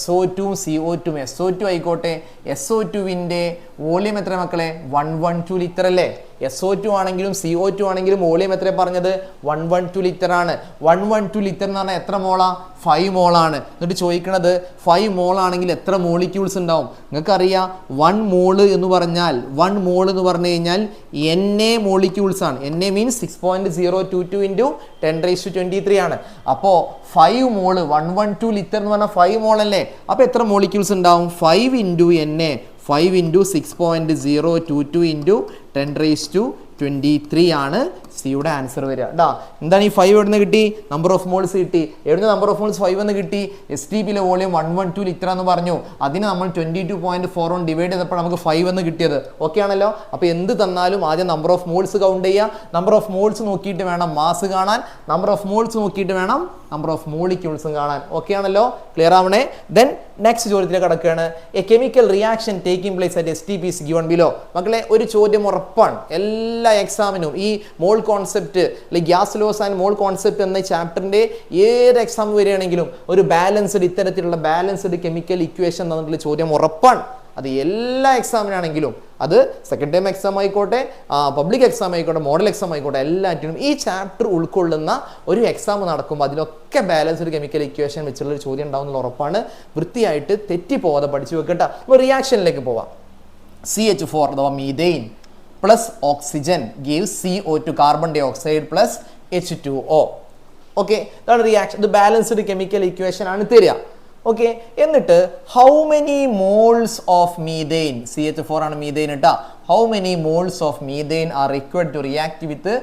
SO2 CO2 SO2 ആയിക്കോട്ടെ, SO2ൻ്റെ വോളിയം എത്ര മക്കളെ? 112 ലിറ്റർ അല്ലേ? SO2 ആണെങ്കിലും CO2 ആണെങ്കിലും വോളിയം എത്ര പറഞ്ഞത്? 112 ലിറ്റർ ആണ്. 112 ലിറ്റർ എന്ന് പറഞ്ഞാൽ എത്ര മോളാ? 5 മോളാണ്. എന്നിട്ട് ചോദിക്കണത് 5 മോൾ ആണെങ്കിൽ എത്ര മോളിക്യൂൾസ് ഉണ്ടാവും? നിങ്ങൾക്കറിയാം 1 മോള് എന്ന് പറഞ്ഞാൽ 1 മോൾ എന്ന് പറഞ്ഞു കഴിഞ്ഞാൽ NA മോളിക്യൂൾസ് ആണ്. NA മീൻസ് 6.022 × 10⁻23 ആണ്. അപ്പോൾ 5 മോള് 112 ലിറ്റർ എന്ന് പറഞ്ഞാൽ 5 മോൾ അല്ലേ? അപ്പോൾ എത്ര മോളിക്യൂൾസ് ഉണ്ടാവും? 5 × NA 5 × 6.022 × 10⁻23 ആണ് സിയുടെ ആൻസർ വരിക കേട്ടോ. എന്താണ് ഈ 5 എവിടെ നിന്ന് കിട്ടി? നമ്പർ ഓഫ് മോൾസ് കിട്ടി. എവിടെ നമ്പർ ഓഫ് മോൾസ് 5 എന്ന് കിട്ടി? STPയിലെ വോളിയം 112 ലിറ്റർ എന്ന് പറഞ്ഞു. അതിന് നമ്മൾ 22.41 ഡിവൈഡ് ചെയ്തപ്പോൾ നമുക്ക് 5 എന്ന് കിട്ടിയത്. ഓക്കെ ആണല്ലോ. അപ്പോൾ എന്ത് തന്നാലും ആദ്യം നമ്പർ ഓഫ് മോൾസ് കൗണ്ട് ചെയ്യുക. നമ്പർ ഓഫ് മോൾസ് നോക്കിയിട്ട് വേണം മാസ് കാണാൻ. നമ്പർ ഓഫ് മോൾസ് നോക്കിയിട്ട് വേണം നമ്പർ ഓഫ് മോളിക്യൂൾസും കാണാൻ. ഓക്കെ ആണല്ലോ, ക്ലിയർ ആവണേ. ദെൻ നെക്സ്റ്റ് ചോദ്യത്തിലേക്ക് കടക്കുകയാണ്. A chemical reaction taking place at STP is given below. മക്കളെ ഒരു ചോദ്യം ഉറപ്പാണ് എല്ലാ എക്സാമിനും. ഈ മോൾ കോൺസെപ്റ്റ് അല്ലെങ്കിൽ gas loss and mall concept എന്ന ചാപ്റ്ററിൻ്റെ ഏത് എക്സാം വരികയാണെങ്കിലും ഒരു ബാലൻസ്ഡ് ഇത്തരത്തിലുള്ള ബാലൻസ്ഡ് കെമിക്കൽ ഇക്വേഷൻ എന്നുള്ള ചോദ്യം ഉറപ്പാണ്. അത് എല്ലാ എക്സാമിനാണെങ്കിലും, അത് സെക്കൻഡ് ടൈം എക്സാം ആയിക്കോട്ടെ, പബ്ലിക് എക്സാം ആയിക്കോട്ടെ, മോഡൽ എക്സാം ആയിക്കോട്ടെ, എല്ലാറ്റിനും ഈ ചാപ്റ്റർ ഉൾക്കൊള്ളുന്ന ഒരു എക്സാം നടക്കുമ്പോൾ അതിലൊക്കെ ബാലൻസ്ഡ് കെമിക്കൽ ഇക്വേഷൻ വെച്ചുള്ള ചോദ്യം ഉണ്ടാവുന്നുള്ള ഉറപ്പാണ്. വൃത്തിയായിട്ട് തെറ്റിപ്പോവാതെ പഠിച്ചു വെക്കട്ടെ. അപ്പോൾ റിയാക്ഷനിലേക്ക് പോവാം. CH4 അഥവാ methane plus oxygen gives CO2 carbon dye oxide plus H2O. Okay, ഇതാണ് റിയാക്ഷൻ. ഇത് ബാലൻസ്ഡ് കെമിക്കൽ ഇക്വേഷൻ ആണ് തരിക. ഓക്കെ, എന്നിട്ട് how many moles of methane, CH4 ആണ് മീഥെയിൻ കേട്ടോ. How many moles of methane are required to react with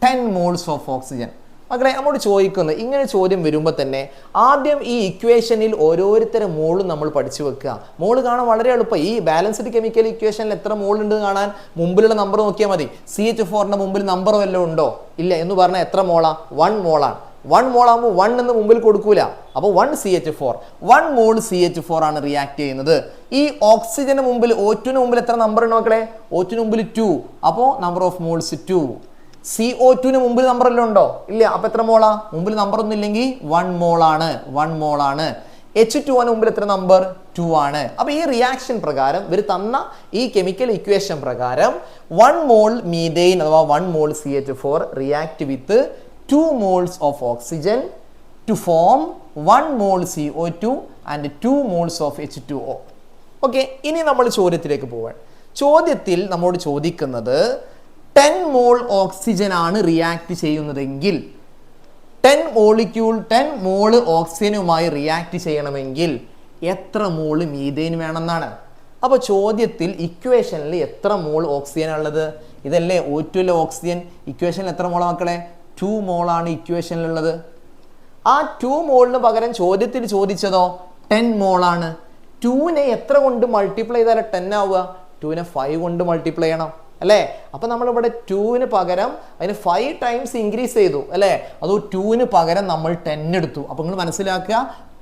10 moles of oxygen? മക്കളെ നമ്മോട് ചോദിക്കുന്നത്, ഇങ്ങനെ ചോദ്യം വരുമ്പോൾ തന്നെ ആദ്യം ഈ ഇക്വേഷനിൽ ഓരോരുത്തരും മോളും നമ്മൾ പഠിച്ചു വെക്കുക. മോള് കാണാൻ വളരെ എളുപ്പം. ഈ ബാലൻസ്ഡ് കെമിക്കൽ ഇക്വേഷനിൽ എത്ര മോൾ ഉണ്ട് കാണാൻ മുമ്പിലുള്ള നമ്പർ നോക്കിയാൽ മതി. CH4ന്റെ മുമ്പിൽ നമ്പർ വല്ലതും ഉണ്ടോ? ഇല്ല എന്ന് പറഞ്ഞാൽ എത്ര മോളാ? 1 മോളാണ്. 1 മോളാകുമ്പോൾ 1 എന്ന് മുമ്പിൽ കൊടുക്കൂല. അപ്പോൾ 1 CH4, 1 മോൾ CH4 ആണ് റിയാക്ട് ചെയ്യുന്നത്. ഈ ഓക്സിജന് മുമ്പിൽ O2ന് മുമ്പിൽ എത്ര നമ്പർ ഉണ്ട് മക്കളെ? O2ന് മുമ്പിൽ 2. അപ്പോൾ നമ്പർ ഓഫ് മോൾസ് 2. CO2ന് മുമ്പിൽ നമ്പർ എല്ലാം ഉണ്ടോ? ഇല്ല. അപ്പോൾ എത്ര മോളാ? മുമ്പിൽ നമ്പർ ഒന്നും ഇല്ലെങ്കിൽ 1 മോളാണ്. 1 മോളാണ്. H2ന് മുമ്പിൽ എത്ര നമ്പർ? 2 ആണ്. അപ്പോൾ ഈ റിയാക്ഷൻ പ്രകാരം ഇവർ തന്ന ഈ കെമിക്കൽ ഇക്വേഷൻ പ്രകാരം 1 മോൾ മീഥെയിൻ അഥവാ 1 മോൾ CH4 react with 2 moles of oxygen to form 1 mole CO2 and 2 moles of H2O. Okay, ഇനി നമ്മൾ ചോദ്യത്തിലേക്ക് പോവാൻ. ചോദ്യത്തിൽ നമ്മോട് ചോദിക്കുന്നത് 10 മോൾ ഓക്സിജൻ ആണ് റിയാക്ട് ചെയ്യുന്നതെങ്കിൽ 10 മോള് ഓക്സിജനുമായി റിയാക്ട് ചെയ്യണമെങ്കിൽ എത്ര മോള് മീഥെയിൻ വേണമെന്നാണ്. അപ്പോൾ ചോദ്യത്തിൽ ഇക്വേഷനിൽ എത്ര മോൾ ഓക്സിജൻ ഉള്ളത്? ഇതല്ലേ O2ലെ ഓക്സിജൻ. ഇക്വേഷനിൽ എത്ര മോളാ മക്കളെ? 2 മോളാണ് ഇക്വേഷനിലുള്ളത്. ആ 2 മോളിന് പകരം ചോദ്യത്തിൽ ചോദിച്ചതോ 10 മോളാണ്. 2നെ എത്ര കൊണ്ട് മൾട്ടിപ്ലൈ ചെയ്താൽ 10 ആവുക? 2നെ 5 കൊണ്ട് മൾട്ടിപ്ലൈ ചെയ്യണം അല്ലേ? അപ്പം നമ്മളിവിടെ 2ന് പകരം അതിന് 5 ടൈംസ് ഇൻക്രീസ് ചെയ്തു അല്ലേ? അതോ 2ന് പകരം നമ്മൾ 10 എടുത്തു. അപ്പം നിങ്ങൾ മനസ്സിലാക്കുക,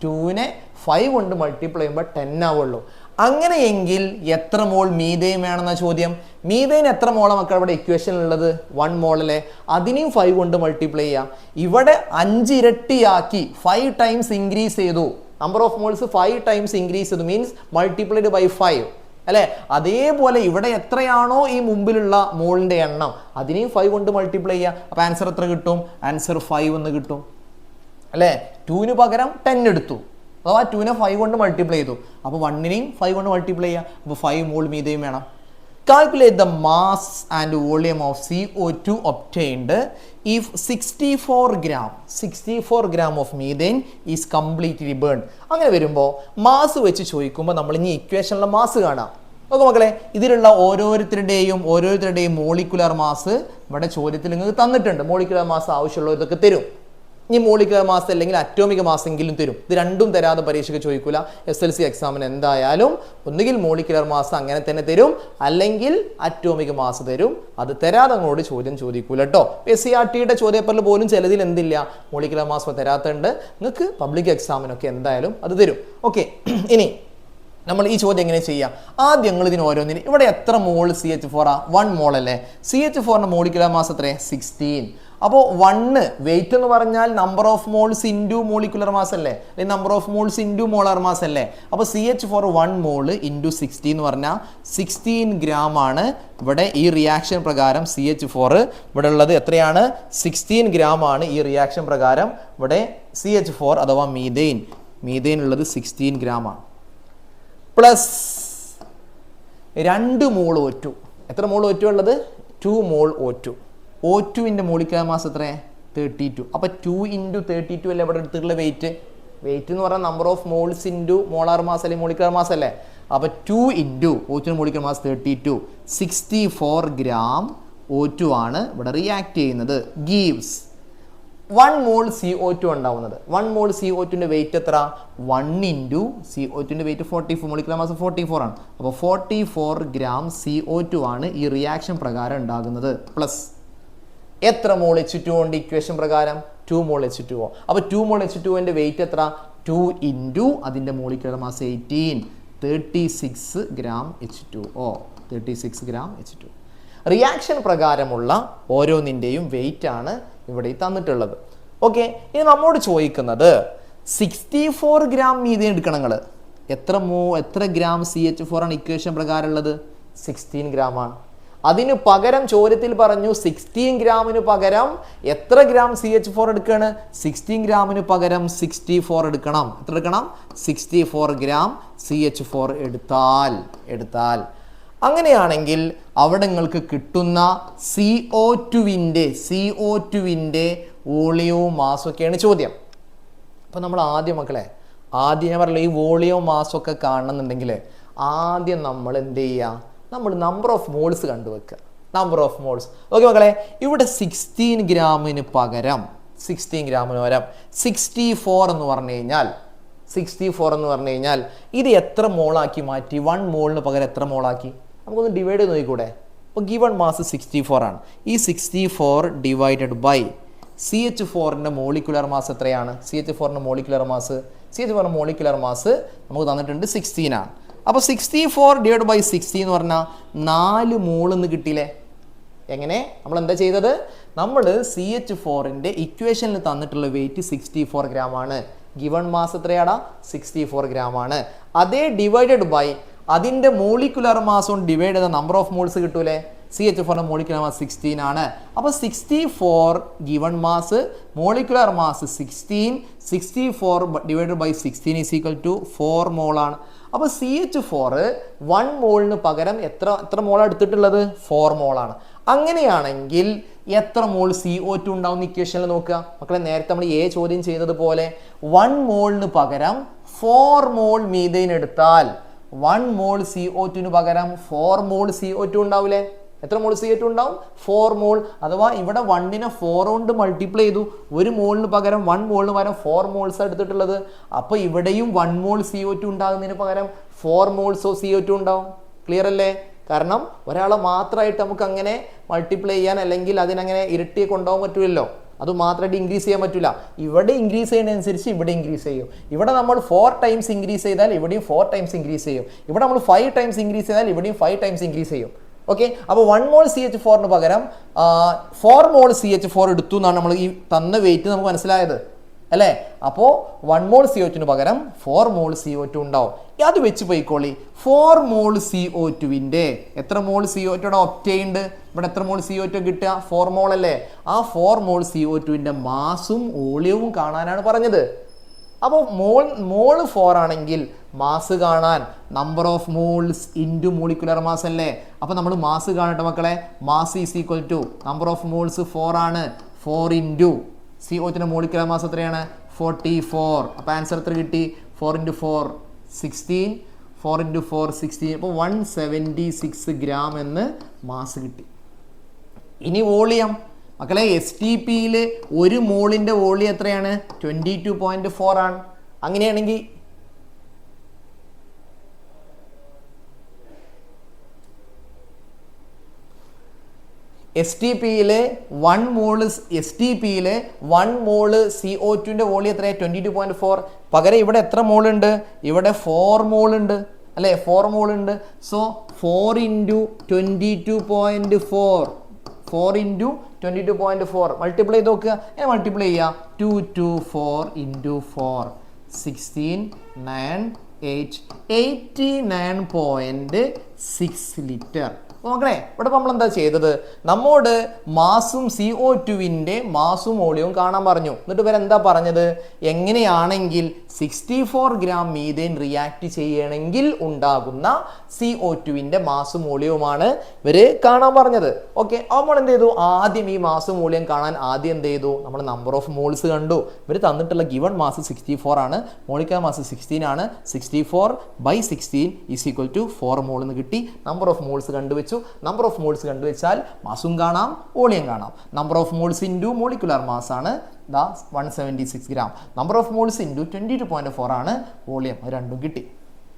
2നെ 5 കൊണ്ട് മൾട്ടിപ്ലൈ ചെയ്യുമ്പോൾ 10 ആവുള്ളൂ. അങ്ങനെയെങ്കിൽ എത്ര മോൾ മീഥെയിൻ വേണമെന്ന ചോദ്യം. മീഥെയിൻ എത്ര മോളാണ് മക്കൾ ഇവിടെ ഇക്വേഷനിലുള്ളത്? 1 മോളല്ലേ? അതിനെയും 5 കൊണ്ട് മൾട്ടിപ്ലൈ ചെയ്യാം. ഇവിടെ 5 ഇരട്ടിയാക്കി 5 ടൈംസ് ഇൻക്രീസ് ചെയ്തു. Number of moles 5 times increase ചെയ്തു, മീൻസ് മൾട്ടിപ്ലൈഡ് ബൈ 5 അല്ലേ? അതേപോലെ ഇവിടെ എത്രയാണോ ഈ മുമ്പിലുള്ള മോളിൻ്റെ എണ്ണം അതിനെയും 5 കൊണ്ട് മൾട്ടിപ്ലൈ ചെയ്യുക. അപ്പോൾ ആൻസർ എത്ര കിട്ടും? ആൻസർ 5 എന്ന് കിട്ടും അല്ലേ? 2ന് പകരം 10 എടുത്തു. അഥവാ 2നെ 5 കൊണ്ട് മൾട്ടിപ്ലൈ ചെയ്തു. അപ്പോൾ 1നെയും 5 കൊണ്ട് മൾട്ടിപ്ലൈ ചെയ്യാം. അപ്പോൾ 5 മോൾ മീഥെയിൻ വേണം. Calculate the mass and volume of CO2 obtained if 64 gram of methane is completely burned. അങ്ങനെ വരുമ്പോൾ മാസ് വെച്ച് ചോദിക്കുമ്പോൾ നമ്മൾ ഇനി ഇക്വേഷനിലെ മാസ് കാണാം. ഓക്കെ മക്കളെ, ഇതിലുള്ള ഓരോരുത്തരുടെയും മോളിക്കുലർ മാസ് ഇവിടെ ചോദ്യത്തിൽ നിങ്ങൾക്ക് തന്നിട്ടുണ്ട്. മോളിക്കുലർ മാസ് ആവശ്യമുള്ളതൊക്കെ തരും. ഇനി മോളിക്കുലർ മാസ് അല്ലെങ്കിൽ അറ്റോമിക് മാസ് എങ്കിലും തരും. ഇത് രണ്ടും തരാതെ പരീക്ഷയ്ക്ക് ചോദിക്കില്ല. SLC എക്സാമിന് എന്തായാലും ഒന്നുകിൽ മോളിക്കുലർ മാസ് അങ്ങനെ തന്നെ തരും, അല്ലെങ്കിൽ അറ്റോമിക് മാസ് തരും. അത് തരാതെ അങ്ങോട്ട് ചോദ്യം ചോദിക്കൂല കേട്ടോ. SCRTയുടെ ചോദ്യപേപ്പറിൽ പോലും ചിലതിൽ എന്തില്ല, മോളിക്കുലർ മാസ് തരാത്തുണ്ട്. നിങ്ങൾക്ക് പബ്ലിക് എക്സാമിനൊക്കെ എന്തായാലും അത് തരും. ഓക്കെ, ഇനി നമ്മൾ ഈ ചോദ്യം എങ്ങനെ ചെയ്യാം? ആദ്യം ഞങ്ങൾ ഇതിന് ഓരോന്നിന് ഇവിടെ എത്ര മോൾ CH4 1 മോൾ അല്ലേ? CH4ന്റെ മോളിക്കുലർ മാസ് എത്രയാണ്? 16. അപ്പോൾ 1 വെയിറ്റ് എന്ന് പറഞ്ഞാൽ number of moles into molecular mass അല്ലേ, അല്ലെങ്കിൽ number of moles into molar mass അല്ലേ? അപ്പോൾ CH4 1 മോൾ ഇൻറ്റു 60 എന്ന് പറഞ്ഞാൽ 16 ഗ്രാം ആണ്. ഇവിടെ ഈ റിയാക്ഷൻ പ്രകാരം CH4 ഇവിടെ ഉള്ളത് എത്രയാണ്? 16 ഗ്രാം ആണ്. ഈ റിയാക്ഷൻ പ്രകാരം ഇവിടെ CH4 അഥവാ മീഥെയിൻ ഉള്ളത് 16 ഗ്രാം ആണ്. പ്ലസ് 2 മോൾ O2. എത്ര മോൾ O2 ഉള്ളത്? 2 മോൾ O2. O2ൻ്റെ മോളിക്കുലർ മാസ് എത്ര? 32. അപ്പോൾ 2 × 32 അല്ലേ ഇവിടെ എടുത്തിട്ടുള്ള വെയിറ്റ് എന്ന് പറഞ്ഞാൽ number of moles into molar mass അല്ലെങ്കിൽ മോളിക്കുലർ മാസ് അല്ലേ? അപ്പോൾ 2 × O2ൻ്റെ മോളിക്കുലർ മാസ് 32, 64 ഗ്രാം O2 ആണ് ഇവിടെ റിയാക്ട് ചെയ്യുന്നത്. ഗീവ്സ് 1 മോൾ CO2 ഉണ്ടാവുന്നത്. 1 മോൾ CO2ൻ്റെ വെയിറ്റ് എത്ര? 1 × CO2ൻ്റെ വെയിറ്റ് 44, മോളിക്കുലർ മാസ് 44 ആണ്. അപ്പോൾ 44 ഗ്രാം CO2 ആണ് ഈ റിയാക്ഷൻ പ്രകാരം ഉണ്ടാകുന്നത്. പ്ലസ് എത്ര മോൾ H2O ഉണ്ട് ഇക്വേഷൻ പ്രകാരം? 2 മോൾ H2O. അപ്പോൾ 2 മോൾ H2Oൻ്റെ വെയിറ്റ് എത്ര? 2 × അതിൻ്റെ molecular mass 18, 36 gram H2O. 36 gram H2O. Reaction പ്രകാരമുള്ള ഓരോന്നിൻ്റെയും വെയിറ്റ് ആണ് ഇവിടെ തന്നിട്ടുള്ളത്. ഓക്കെ, ഇനി നമ്മോട് ചോദിക്കുന്നത് 64 ഗ്രാം മീഥെയിൻ എടുക്കണം. നിങ്ങൾ എത്ര ഗ്രാം CH4 ആണ് ഇക്വേഷൻ പ്രകാരം ഉള്ളത്? 16 ഗ്രാം ആണ്. അതിന് പകരം ചോദ്യത്തിൽ പറഞ്ഞു 16 ഗ്രാമിന് പകരം എത്ര ഗ്രാം CH4 എടുക്കുകയാണ്? 16 ഗ്രാമിന് പകരം 64 എടുക്കണം. എത്ര എടുക്കണം? 64 ഗ്രാം CH4 എടുത്താൽ അങ്ങനെയാണെങ്കിൽ അവിടെ നിങ്ങൾക്ക് കിട്ടുന്ന CO2ൻ്റെ വോളിയവും മാസൊക്കെയാണ് ചോദ്യം. അപ്പോൾ നമ്മൾ ആദ്യം ഞാൻ പറയില്ല, ഈ വോളിയവും മാസൊക്കെ കാണണമെന്നുണ്ടെങ്കിൽ ആദ്യം നമ്മൾ എന്ത് ചെയ്യുക? നമ്മൾ നമ്പർ ഓഫ് മോൾസ് കണ്ടുവെക്കുക. Number of moles. ഓക്കെ മക്കളെ, ഇവിടെ 16 ഗ്രാമിന് പകരം 64 എന്ന് പറഞ്ഞു കഴിഞ്ഞാൽ ഇത് എത്ര മോളാക്കി മാറ്റി? 1 മോളിന് പകരം എത്ര മോളാക്കി? നമുക്കൊന്ന് ഡിവൈഡ് ചെയ്ത് നോക്കിക്കൂടെ? അപ്പോൾ ഗിവൺ മാസ് 64 ആണ്. ഈ 64 ഡിവൈഡഡ് ബൈ CH4ൻ്റെ മോളിക്കുലർ മാസ് എത്രയാണ്? CH4ൻ്റെ മോളിക്കുലർ മാസ് നമുക്ക് തന്നിട്ടുണ്ട് 16 ആണ്. അപ്പോൾ 64 ഡിവൈഡ് ബൈ 60 എന്ന് പറഞ്ഞാൽ 4 മോൾ എന്ന് കിട്ടിയില്ലേ? എങ്ങനെ? നമ്മൾ എന്താ ചെയ്തത്? നമ്മൾ CH4ൻ്റെ ഇക്വേഷനിൽ തന്നിട്ടുള്ള വെയിറ്റ് 64 ഗ്രാം ആണ്. ഗിവൺ മാസ് എത്രയാടാ? 64 ഗ്രാം ആണ്. അതേ ഡിവൈഡഡ് ബൈ അതിൻ്റെ മോളിക്കുലർ മാസും ഡിവൈഡ് ചെയ്ത നമ്പർ ഓഫ് മോൾസ് കിട്ടൂലേ? CH4ൻ്റെ മോളിക്കുലർ മാസ് 16 ആണ്. അപ്പോൾ 64 given mass, molecular mass 16, 64 divided by 16 is equal to 4 മോളാണ്. അപ്പോൾ CH4 1 മോളിന് പകരം എത്ര മോളാണ് എടുത്തിട്ടുള്ളത്? 4 മോളാണ്. അങ്ങനെയാണെങ്കിൽ എത്ര മോൾ CO2 ഉണ്ടാവും ഇക്വേഷനിൽ നോക്കുക മക്കളെ. നേരത്തെ നമ്മൾ ചോദ്യം ചെയ്തതുപോലെ 1 മോളിന് പകരം 4 മോൾ മീഥെയിൻ എടുത്താൽ 1 മോൾ CO2ന് പകരം 4 മോൾ CO2 ഉണ്ടാവില്ലേ? എത്ര മോൾ CO2 ഉണ്ടാവും? 4 മോൾ. അഥവാ ഇവിടെ 1നെ 4 കൊണ്ട് മൾട്ടിപ്ലൈ ചെയ്തു. 1 മോളിന് പകരം 1 മോളിന് പകരം 4 മോൾസ് എടുത്തിട്ടുള്ളത്. അപ്പോൾ ഇവിടെയും 1 മോൾ CO2 ഉണ്ടാകുന്നതിന് പകരം 4 മോൾസോ CO2 ഉണ്ടാവും. ക്ലിയർ അല്ലേ? കാരണം ഒരാളെ മാത്രമായിട്ട് നമുക്ക് അങ്ങനെ മൾട്ടിപ്ലൈ ചെയ്യാൻ അല്ലെങ്കിൽ അതിനങ്ങനെ ഇരട്ടിയെ കൊണ്ടുപോകാൻ പറ്റില്ലല്ലോ. അത് മാത്രമായിട്ട് ഇൻക്രീസ് ചെയ്യാൻ പറ്റില്ല. ഇവിടെ ഇൻക്രീസ് ചെയ്യുന്നതനുസരിച്ച് ഇവിടെ ഇൻക്രീസ് ചെയ്യും. ഇവിടെ നമ്മൾ 4 ടൈംസ് ഇൻക്രീസ് ചെയ്താൽ ഇവിടെയും 4 ടൈംസ് ഇൻക്രീസ് ചെയ്യും. ഇവിടെ നമ്മൾ 5 ടൈംസ് ഇൻക്രീസ് ചെയ്താൽ ഇവിടെയും 5 ടൈംസ് ഇൻക്രീസ് ചെയ്യും. ഓക്കെ, അപ്പോൾ 1 മോൾ CH4ന് പകരം 4 മോൾ CH4 എടുത്തു എന്നാണ് നമ്മൾ ഈ തന്ന വെയിറ്റ് നമുക്ക് മനസ്സിലായത് അല്ലേ? അപ്പോൾ 1 മോൾ CO2ന് പകരം 4 മോൾ CO2 ഉണ്ടാവും. അത് വെച്ച് പോയിക്കോളി. 4 മോൾ CO2ൻ്റെ എത്ര മോൾ CO2 ഒപ്റ്റൈൻഡ്? ഇവിടെ എത്ര മോൾ CO2 കിട്ടുക? 4 മോൾ അല്ലേ? ആ 4 മോൾ CO2ൻ്റെ മാസും വോളിയവും കാണാനാണ് പറഞ്ഞത്. അപ്പോൾ മോള് 4 ആണെങ്കിൽ മാസ് കാണാൻ number of moles into molecular mass അല്ലേ. അപ്പോൾ നമ്മൾ മാസ് കാണട്ടെ മക്കളെ. Mass is equal to number of moles 4 ആണ്. 4 ഇൻറ്റു CO2 മോളിക്കുലർ മാസ് എത്രയാണ്? 44. അപ്പോൾ ആൻസർ എത്ര കിട്ടി? 4 × 4 16. 4 × 4 16. അപ്പോൾ 176 ഗ്രാം എന്ന് മാസ് കിട്ടി. ഇനി വോളിയം മക്കളെ, STPയിൽ 1 മോളിൻ്റെ വോളിയം എത്രയാണ്? 22.4 ആണ്. അങ്ങനെയാണെങ്കിൽ STPയിലെ 1 മോള് CO2ൻ്റെ വോളിയം എത്രയാണ്? 22.4. പകരം ഇവിടെ എത്ര മോളുണ്ട്? ഇവിടെ 4 മോളുണ്ട് അല്ലേ? 4 മോളുണ്ട്. സോ 4 × 22.4 4 × 22.4 മൾട്ടിപ്ലൈ ചെയ്ത് നോക്കുക. മൾട്ടിപ്ലൈ ചെയ്യുക. 2 2 4 × 4 16 9 8 89.6 ലിറ്റർ. നോക്കണേ, ഇവിടെ നമ്മൾ എന്താ ചെയ്തത്? നമ്മോട് മാസും CO2വിൻ്റെ മാസും വോളിയവും കാണാൻ പറഞ്ഞു. എന്നിട്ട് ഇവർ എന്താ പറഞ്ഞത്? എങ്ങനെയാണെങ്കിൽ 64 ഗ്രാം മീഥേൻ റിയാക്ട് ചെയ്യണമെങ്കിൽ ഉണ്ടാകുന്ന CO2വിൻ്റെ മാസും വോളിയവുമാണ് ഇവർ കാണാൻ പറഞ്ഞത്. ഓക്കെ, നമ്മൾ എന്ത് ചെയ്തു? ആദ്യം ഈ മാസും വോളിയം കാണാൻ ആദ്യം എന്ത് ചെയ്തു? നമ്മൾ നമ്പർ ഓഫ് മോൾസ് കണ്ടു. ഇവർ തന്നിട്ടുള്ള ഗിവൺ മാസ് 64 ആണ്. മോളിക്കുലർ മാസ് 16 ആണ്. 64/16 = 4 മോൾ എന്ന് കിട്ടി. നമ്പർ ഓഫ് മോൾസ് കണ്ടുവച്ചു. നമ്പർ ഓഫ് മോൾസ് കണ്ടുവച്ചാൽ മാസും കാണാം, വോളിയം കാണാം. Number of moles into molecular mass ആണ് 176 gram. Number of moles into 22.4 ആണ് വോളിയം. അത് രണ്ടും കിട്ടി.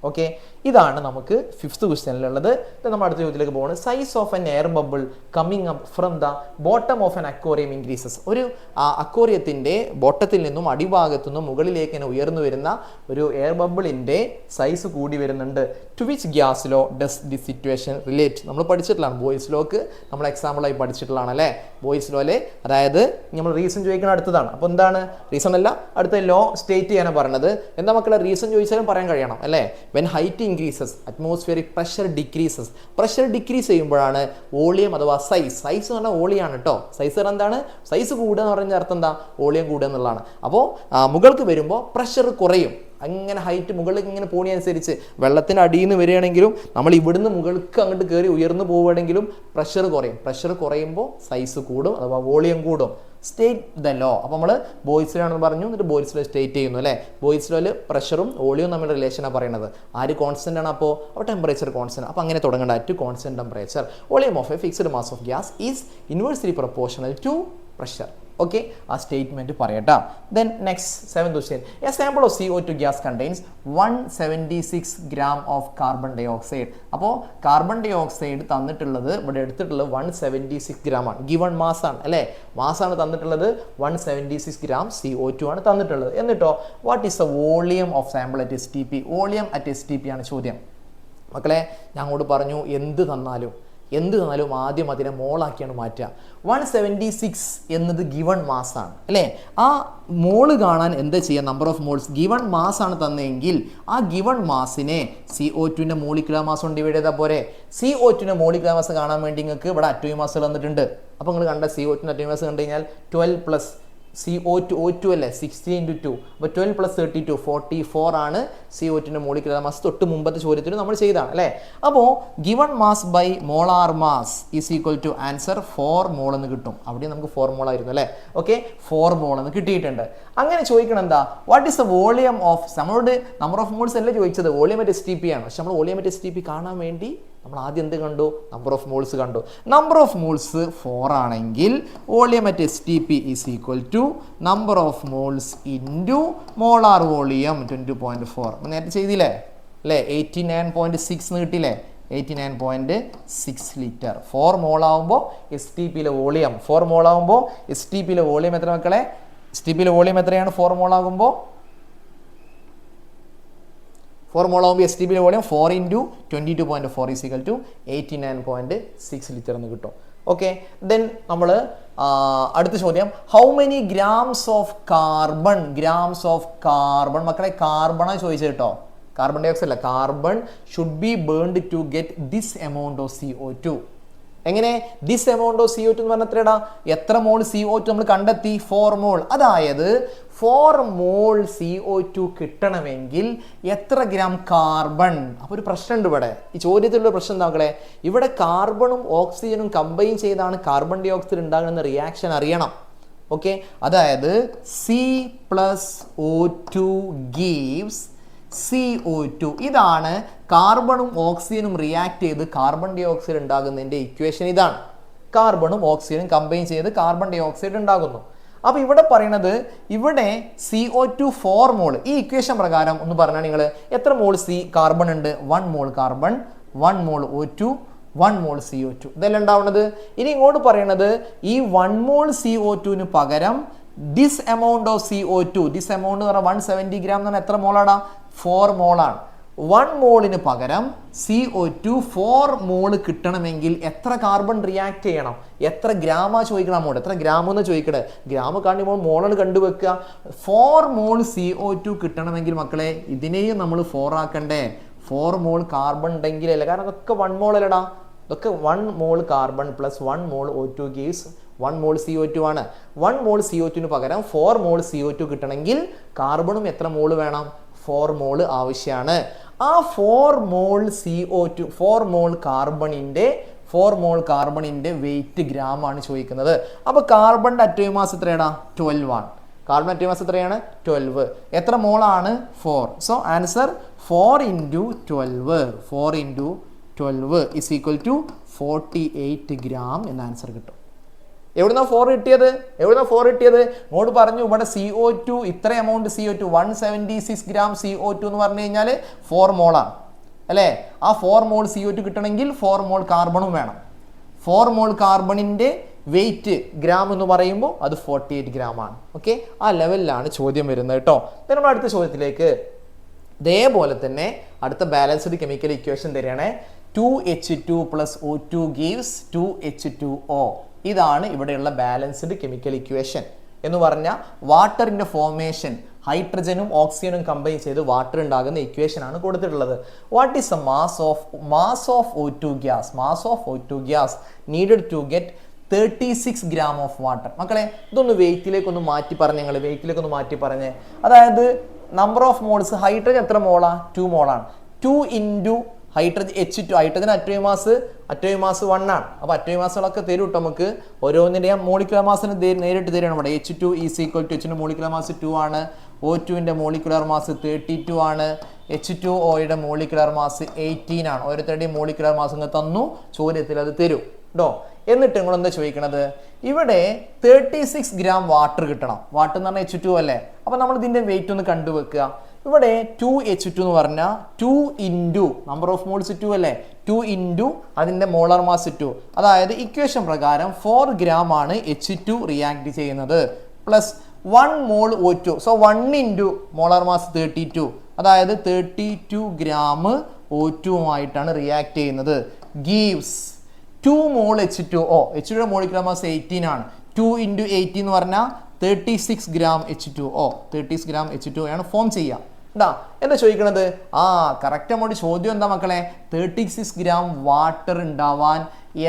ഓക്കെ, ഇതാണ് നമുക്ക് 5th ക്വസ്റ്റ്യനിലുള്ളത്. നമ്മൾ അടുത്ത ചോദ്യത്തിലേക്ക് പോകുന്നത്. Size of N air bubble coming up from the bottom of N aquarium increases. ഒരു അക്വേറിയത്തിൻ്റെ ബോട്ടത്തിൽ നിന്നും അടിഭാഗത്തു നിന്നും മുകളിലേക്ക് ഇങ്ങനെ ഉയർന്നു വരുന്ന ഒരു എയർ ബബിളിൻ്റെ സൈസ് കൂടി വരുന്നുണ്ട്. To which gas law does the situation relate? നമ്മൾ പഠിച്ചിട്ടുള്ളതാണ്. ബോയ്സ് ലോക്ക് നമ്മൾ എക്സാമ്പിളായി പഠിച്ചിട്ടുള്ളതാണ് അല്ലേ? ബോയ്സ് ലോയിലെ, അതായത് നമ്മൾ റീസൺ ചോദിക്കുന്ന അടുത്തതാണ്. അപ്പോൾ എന്താണ് റീസൺ അല്ല, അടുത്ത ലോ സ്റ്റേറ്റ് ചെയ്യാനാണ് പറഞ്ഞത്. എന്താ മക്കളെ? റീസൺ ചോദിച്ചാലും പറയാൻ കഴിയണം അല്ലേ? When height increases atmospheric pressure decreases. Pressure decrease ചെയ്യുമ്പോഴാണ് വോളിയം അഥവാ സൈസ് എന്ന് പറഞ്ഞാൽ വോളിയാണ് കേട്ടോ. സൈസ് എന്താണ്? സൈസ് കൂടുക എന്ന് പറഞ്ഞ അർത്ഥം എന്താ? വോളിയം കൂടുക എന്നുള്ളതാണ്. അപ്പോൾ മുകൾക്ക് വരുമ്പോൾ പ്രഷർ കുറയും. അങ്ങനെ ഹൈറ്റ് മുകളിലേക്ക് ഇങ്ങനെ പോണിയനുസരിച്ച് വെള്ളത്തിന് അടിയിൽ നിന്ന് വരികയാണെങ്കിലും നമ്മൾ ഇവിടുന്ന് മുകൾക്ക് അങ്ങോട്ട് കയറി ഉയർന്നു പോവുകയാണെങ്കിലും പ്രഷർ കുറയും. പ്രഷർ കുറയുമ്പോൾ സൈസ് കൂടും അഥവാ വോളിയം കൂടും. State the law. അപ്പോൾ നമ്മൾ ബോയ്സ് ആണെന്ന് പറഞ്ഞു, എന്നിട്ട് ബോയ്സ് ലോ സ്റ്റേറ്റ് ചെയ്യുന്നു അല്ലേ? ബോയ്സ് ലോയിൽ പ്രഷറും വോളിയവും തമ്മിലുള്ള റിലേഷനാണ് പറയുന്നത്. ആര് കോൺസ്റ്റന്റ് ആണ്? അപ്പോൾ ടെമ്പറേച്ചർ കോൺസ്റ്റന്റ്. അപ്പോൾ അങ്ങനെ തുടങ്ങേണ്ട. To constant temperature volume of a fixed mass of gas is inversely proportional to pressure. Okay, ആ സ്റ്റേറ്റ്മെന്റ് പറയട്ടാ. Then next 7th question. A sample of CO2 gas contains 176 gram of carbon dye oxide. അപ്പോൾ carbon dye oxide തന്നിട്ടുള്ളത് ഇവിടെ എടുത്തിട്ടുള്ളത് 176 gram ആണ്. Given mass ആണ് അല്ലേ? മാസാണ് തന്നിട്ടുള്ളത്. 176 ഗ്രാം CO2 ആണ് തന്നിട്ടുള്ളത്. എന്നിട്ടോ what is the volume of sample at STP? Volume at STP ആണ് ചോദ്യം. മക്കളെ, ഞാൻ അങ്ങോട്ട് പറഞ്ഞു എന്ത് തന്നാലും ആദ്യം അതിനെ മോളാക്കിയാണ് മാറ്റുക. 176 എന്നത് ഗിവൺ മാസാണ് അല്ലേ? ആ മോള് കാണാൻ എന്താ ചെയ്യുക? നമ്പർ ഓഫ് മോൾസ് ഗിവൺ മാസാണ് തന്നെങ്കിൽ ആ ഗിവൺ മാസിനെ CO2ൻ്റെ മോളിക്കുലർ മാസ് കൊണ്ട് ഡിവൈഡ് ചെയ്താൽ പോരെ. CO2ൻ്റെ മോളിക്കുലർ മാസ് കാണാൻ വേണ്ടി നിങ്ങൾക്ക് ഇവിടെ അറ്റോമിക് മാസ് തന്നിട്ടുണ്ട്. അപ്പോൾ നിങ്ങൾ കണ്ട CO2ൻ്റെ അറ്റോമിക് മാസ് കണ്ടു കഴിഞ്ഞാൽ 12 പ്ലസ് CO2 അല്ലേ? 60 × 2. അപ്പോൾ 12 + 32 44 ആണ് CO2ൻ്റെ മോളിക്കുലർ മാസ്. തൊട്ട് മുമ്പത്തെ ചോദ്യത്തിൽ നമ്മൾ ചെയ്താണ് അല്ലേ? അപ്പോൾ given mass by molar mass is equal to answer 4 mole എന്ന് കിട്ടും. അവിടെ നമുക്ക് 4 മോൾ ആയിരുന്നു അല്ലേ? ഓക്കെ, 4 മോൾ എന്ന് കിട്ടിയിട്ടുണ്ട്. അങ്ങനെ ചോദിക്കണം എന്താ? What is the volume of? നമ്മളോട് നമ്പർ ഓഫ് മോൾസ് അല്ലേ ചോദിച്ചത്, വോളിയം അറ്റ് STP ആണ്. പക്ഷെ നമ്മൾ വോളിയം അറ്റ് STP കാണാൻ വേണ്ടി നമ്മൾ ആദ്യം എന്ത് കണ്ടു? നമ്പർ ഓഫ് മോൾസ് കണ്ടു. നമ്പർ ഓഫ് മോൾസ് 4 ആണെങ്കിൽ volume at STP is equal to number of moles into molar volume 20.4. നേരത്തെ ചെയ്തില്ലേ അല്ലേ? 89.6 എന്ന് കിട്ടിയില്ലേ? 89.6 ലിറ്റർ. 4 മോളാവുമ്പോൾ STPയിലെ വോളിയം 4 മോളാവുമ്പോൾ STPയിലെ വോളിയം എത്ര മക്കളെ? STPയിലെ വോളിയം എത്രയാണ് 4 മോളാകുമ്പോൾ? 4 മോളാകുമ്പോൾ STPയിലെ volume 4 × 22.4 is equal to 89.6 litre എന്ന് കിട്ടും. ഓക്കെ, ദെൻ നമ്മൾ അടുത്ത ചോദ്യം. How many grams of carbon മക്കളെ കാർബണാണ് ചോദിച്ചത് കേട്ടോ. കാർബൺ ഡൈ ഓക്സൈഡ് അല്ല, carbon should be burned to get this amount of CO2. എങ്ങനെ? ദിസ് എമൗണ്ട് ഓഫ് CO2 എന്ന് പറഞ്ഞാൽ എത്രടാ? എത്ര മോൾ CO2 നമ്മൾ കണ്ടെത്തി? 4 മോൾ. അതായത് 4 മോൾ CO2 കിട്ടണമെങ്കിൽ എത്ര ഗ്രാം കാർബൺ? അപ്പോൾ ഒരു പ്രശ്നമുണ്ട് ഇവിടെ. ഈ ചോദ്യത്തിലുള്ള പ്രശ്നം എന്താ? ഇവിടെ കാർബണും ഓക്സിജനും കമ്പൈൻ ചെയ്താണ് കാർബൺ ഡൈ ഓക്സൈഡ് ഉണ്ടാകുന്ന റിയാക്ഷൻ അറിയണം. ഓക്കെ, അതായത് C+O2 gives CO2. ഇതാണ് കാർബണും ഓക്സിജനും റിയാക്ട് ചെയ്ത് കാർബൺ ഡൈ ഓക്സൈഡ് ഉണ്ടാകുന്നതിൻ്റെ ഇക്വേഷൻ. ഇതാണ് കാർബണും ഓക്സിജനും കമ്പൈൻ ചെയ്ത് കാർബൺ ഡൈ ഓക്സൈഡ് ഉണ്ടാകുന്നു. അപ്പോൾ ഇവിടെ പറയണത് ഇവിടെ CO2 4 മോൾ. ഈ ഇക്വേഷൻ പ്രകാരം ഒന്ന് പറഞ്ഞാൽ നിങ്ങൾ എത്ര മോൾ കാർബൺ ഉണ്ട്? 1 മോൾ കാർബൺ, 1 മോൾ O2, 1 മോൾ CO2. ഇതെല്ലാം ഉണ്ടാവുന്നത്. ഇനി ഇങ്ങോട്ട് പറയണത് ഈ 1 മോൾ CO2 പകരം this amount of CO2, this amount എന്ന് പറഞ്ഞാൽ 170 ഗ്രാം എന്ന് പറഞ്ഞാൽ എത്ര മോളാണ്? 4 മോളാണ്. 1 മോളിന് പകരം CO2 4 മോള് കിട്ടണമെങ്കിൽ എത്ര കാർബൺ റിയാക്ട് ചെയ്യണം? എത്ര ഗ്രാമാ ചോദിക്കണം അങ്ങോട്ട്? എത്ര ഗ്രാം എന്ന് ചോദിക്കണേ? ഗ്രാം കാണുമ്പോൾ മോളാണ് കണ്ടുവെക്കുക. 4 മോൾ CO2 കിട്ടണമെങ്കിൽ മക്കളെ ഇതിനെയും നമ്മൾ 4 ആക്കണ്ടേ? 4 മോൾ കാർബൺ ഉണ്ടെങ്കിലല്ലേ, കാരണം അതൊക്കെ 1 മോൾ അല്ലടാ. ഇതൊക്കെ 1 മോൾ കാർബൺ പ്ലസ് 1 മോൾ O2 ഗീവ്സ് 1 മോൾ CO2 ആണ്. 1 മോൾ CO2 പകരം 4 മോൾ CO2 കിട്ടണമെങ്കിൽ കാർബണും എത്ര മോള് വേണം? 4 മോള് ആവശ്യമാണ്. ആ 4 മോൾ CO2, 4 മോൾ കാർബണിന്റെ വെയിറ്റ് ഗ്രാം ആണ് ചോദിക്കുന്നത്. അപ്പോൾ കാർബണിന്റെ അറ്റോമിക് മാസ് എത്രയാണ്? 12 ആണ്. കാർബൺ അറ്റോമിക് മാസ് എത്രയാണ്? 12. എത്ര മോളാണ്? 4. So answer 4 × 12, 4 × 12 is equal to 48 gram എന്ന ആൻസർ കിട്ടും. എവിടുന്നാ 4 കിട്ടിയത്? ഇങ്ങോട്ട് പറഞ്ഞു ഇവിടെ CO2 ഇത്ര എമൗണ്ട് CO2 176 ഗ്രാം CO2 എന്ന് പറഞ്ഞു കഴിഞ്ഞാൽ 4 മോളാണ് അല്ലേ? ആ 4 മോൾ CO2 കിട്ടണമെങ്കിൽ 4 മോൾ കാർബണും വേണം. 4 മോൾ കാർബണിന്റെ വെയിറ്റ് ഗ്രാം എന്ന് പറയുമ്പോൾ അത് 48 ഗ്രാം ആണ്. ഓക്കെ, ആ ലെവലിലാണ് ചോദ്യം വരുന്നത് കേട്ടോ. നമ്മൾ അടുത്ത ചോദ്യത്തിലേക്ക്. ഇതേപോലെ തന്നെ അടുത്ത ബാലൻസ്ഡ് കെമിക്കൽ ഇക്വേഷൻ തരികയാണേ. 2H2 + O2 gives 2H2O. ഇതാണ് ഇവിടെയുള്ള ബാലൻസ്ഡ് കെമിക്കൽ ഇക്വേഷൻ എന്ന് പറഞ്ഞാൽ വാട്ടറിന്റെ ഫോർമേഷൻ, ഹൈഡ്രജനും ഓക്സിജനും കമ്പൈൻ ചെയ്ത് വാട്ടർ ഉണ്ടാകുന്ന ഇക്വേഷൻ ആണ് കൊടുത്തിട്ടുള്ളത്. What is the mass of O2 gas? Mass of O2 gas needed to get 36 gram of water. മക്കളെ ഇതൊന്ന് വെയിറ്റിലേക്കൊന്ന് മാറ്റി പറഞ്ഞേ. അതായത് നമ്പർ ഓഫ് മോൾസ്, ഹൈഡ്രജൻ എത്ര മോളാ? 2 മോളാണ്. 2 × hydrogen H2, hydrogen atomic mass 1 ആണ്. അപ്പോൾ അറ്റോമിക് മാസുകളൊക്കെ തരും കേട്ടോ നമുക്ക്. ഓരോന്നിൻ്റെയും മോളിക്കുലർ മാസിന് നേരിട്ട് തരുകയാണ് ഇവിടെ. H2 = H മോളിക്കുലർ മാസ് 2 ആണ്. O2ന്റെ മോളിക്കുലർ മാസ് 32 ആണ്. H2O മോളിക്കുലർ മാസ് 18 ആണ്. ഓരോരുത്തരുടെയും മോളിക്കുലർ മാസ് ഇങ്ങ് തന്നു, ചോദ്യത്തിൽ അത് തരും കേട്ടോ. എന്നിട്ട് നിങ്ങൾ എന്താ ചോദിക്കണത്? ഇവിടെ 36 ഗ്രാം വാട്ടർ കിട്ടണം. വാട്ടർ എന്ന് പറഞ്ഞാൽ H2 അല്ലേ? അപ്പോൾ നമ്മൾ ഇതിൻ്റെ വെയിറ്റ് ഒന്ന് കണ്ടുവെക്കുക. ഇവിടെ 2H2 എന്ന് പറഞ്ഞാൽ 2 × നമ്പർ ഓഫ് മോൾസ് 2 അല്ലേ? 2 × അതിൻ്റെ മോളാർ മാസ് 2. അതായത് ഇക്വേഷൻ പ്രകാരം 4 ഗ്രാം ആണ് H2 റിയാക്ട് ചെയ്യുന്നത് പ്ലസ് 1 മോൾ O2. സോ 1 × മോളാർ മാസ് 32, അതായത് 32 ഗ്രാം O2 ആയിട്ടാണ് റിയാക്ട് ചെയ്യുന്നത്. ഗീവ്സ് 2 മോൾ H2O. H2യുടെ മോളിക്കുലർ മാസ് 18 ആണ്. 2 × 18 എന്ന് പറഞ്ഞാൽ 36 ഗ്രാം H2O. 36 ഗ്രാം H2O ആണ് ഫോം ചെയ്യുക. എന്താ ചോദിക്കണത്? Correct amount. ചോദ്യം എന്താ മക്കളെ? 36 ഗ്രാം വാട്ടർ ഉണ്ടാവാൻ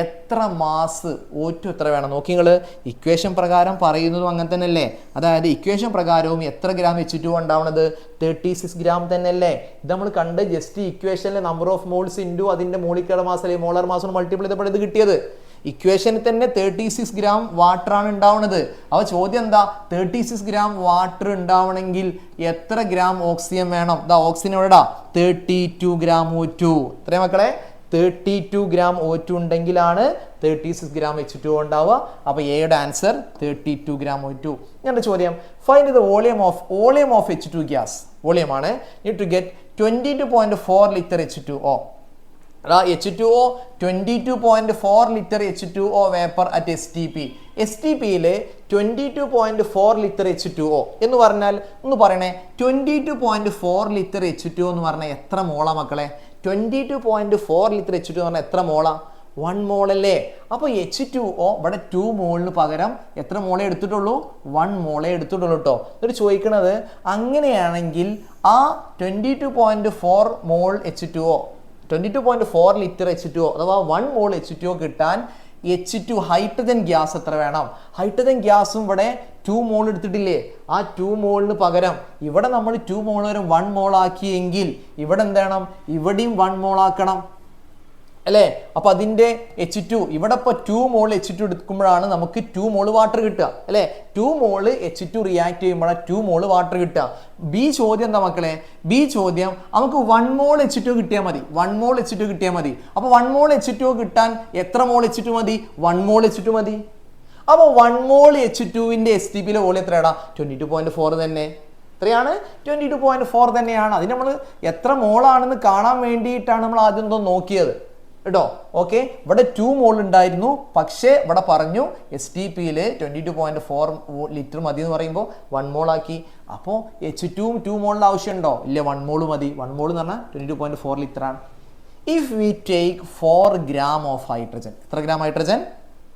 എത്ര മാസ് O2 എത്ര വേണം? നോക്കി നിങ്ങൾ ഇക്വേഷൻ പ്രകാരം പറയുന്നതും അങ്ങനെ തന്നെ അല്ലേ? അതായത് ഇക്വേഷൻ പ്രകാരവും എത്ര ഗ്രാം H2O ഉണ്ടാവുന്നത്? 36 ഗ്രാം തന്നെ അല്ലേ? ഇത് നമ്മൾ കണ്ട് ജസ്റ്റ് ഇക്വേഷനിലെ നമ്പർ ഓഫ് മോൾസ് ഇൻറ്റു അതിൻ്റെ മോളിക്കുലർ മാസ് അല്ലെങ്കിൽ മോളാർ മാസ് മൾട്ടിപ്ലൈ ചെയ്തപ്പോൾ ഇത് കിട്ടിയത്. ഇക്വേഷനിൽ തന്നെ 36 ഗ്രാം വാട്ടർ ആണ് ഉണ്ടാവുന്നത്. അപ്പോൾ ചോദ്യം എന്താ? 36 ഗ്രാം വാട്ടർ ഉണ്ടാവണമെങ്കിൽ എത്ര ഗ്രാം ഓക്സിജൻ വേണം? ഓക്സിജൻ എവിടെടാ? 32 ഗ്രാം O2. എത്രയാ മക്കളെ? 32 ഗ്രാം O2 ഉണ്ടെങ്കിലാണ് 36 ഗ്രാം H2O ഉണ്ടാവുക. അപ്പോൾ എയുടെ ആൻസർ 32 ഗ്രാം O2. ഞങ്ങളുടെ ചോദ്യം, find the volume of H2 gas. Volume ആണ്. Need to get 22.4 litre H2O. H2O 22.4 litre H2O vapour at STP. STPയിൽ 22.4 ലിറ്റർ H2O എന്ന് പറഞ്ഞാൽ ഒന്ന് പറയണേ. 22.4 ലിറ്റർ H2O എന്ന് പറഞ്ഞാൽ എത്ര മോളാ മക്കളെ? 22.4 ലിറ്റർ H2O എന്ന് പറഞ്ഞാൽ എത്ര മോളാ? 1 മോൾ അല്ലേ? അപ്പോൾ H2O ഇവിടെ 2 മോളിന് പകരം എത്ര മോളെ എടുത്തിട്ടുള്ളൂ? 1 മോളെ എടുത്തിട്ടുള്ളൂ കേട്ടോ. എന്നിട്ട് ചോദിക്കണത് അങ്ങനെയാണെങ്കിൽ ആ 22.4 മോൾ H2O, 22.4 ലിറ്റർ H2O അഥവാ 1 മോൾ H2O കിട്ടാൻ H2 ഹൈഡ്രജൻ ഗ്യാസ് എത്ര വേണം? ഹൈഡ്രജൻ ഗ്യാസും ഇവിടെ 2 മോൾ എടുത്തിട്ടില്ലേ? ആ 2 മോളിന് പകരം ഇവിടെ നമ്മൾ 2 മോൾ വരെ 1 മോൾ ആക്കിയെങ്കിൽ ഇവിടെ എന്താണ്? ഇവിടെയും 1 മോൾ ആക്കണം അല്ലേ? അപ്പൊ അതിന്റെ H2 ഇവിടെ ഇപ്പൊ 2 മോൾ H2 എടുക്കുമ്പോഴാണ് നമുക്ക് 2 മോൾ വാട്ടർ കിട്ടുക അല്ലേ? 2 മോൾ H2 റിയാക്ട് ചെയ്യുമ്പോഴാണ് 2 മോൾ വാട്ടർ കിട്ടുക. ബി ചോദ്യം എന്താ മക്കളെ? ബി ചോദ്യം നമുക്ക് 1 മോൾ H2 കിട്ടിയാൽ മതി. 1 മോൾ H2 കിട്ടിയാൽ മതി. അപ്പൊ 1 മോൾ H2 കിട്ടാൻ എത്ര മോൾ H2 മതി? 1 മോൾ H2 മതി. അപ്പോൾ 1 മോൾ H2വിന്റെ STPയിലെ വോളിയം എത്രയാടാ? 22.4 തന്നെ. എത്രയാണ്? 22.4 തന്നെയാണ്. അതിന് നമ്മൾ എത്ര മോളാണെന്ന് കാണാൻ വേണ്ടിയിട്ടാണ് നമ്മൾ ആദ്യം ഒന്ന് നോക്കിയത് കേട്ടോ. ഓക്കെ, ഇവിടെ 2 മോൾ ഉണ്ടായിരുന്നു, പക്ഷേ ഇവിടെ പറഞ്ഞു STPയിൽ 22.4 ലിറ്റർ മതി എന്ന് പറയുമ്പോൾ 1 മോൾ ആക്കി. അപ്പോൾ H2 2 മോളിൻ്റെ ആവശ്യമുണ്ടോ? ഇല്ല, 1 മോൾ മതി. 1 മോൾ എന്ന് പറഞ്ഞാൽ 22.4 ലിറ്റർ ആണ്. If we take 4 gram of hydrogen, എത്ര ഗ്രാം ഹൈഡ്രജൻ?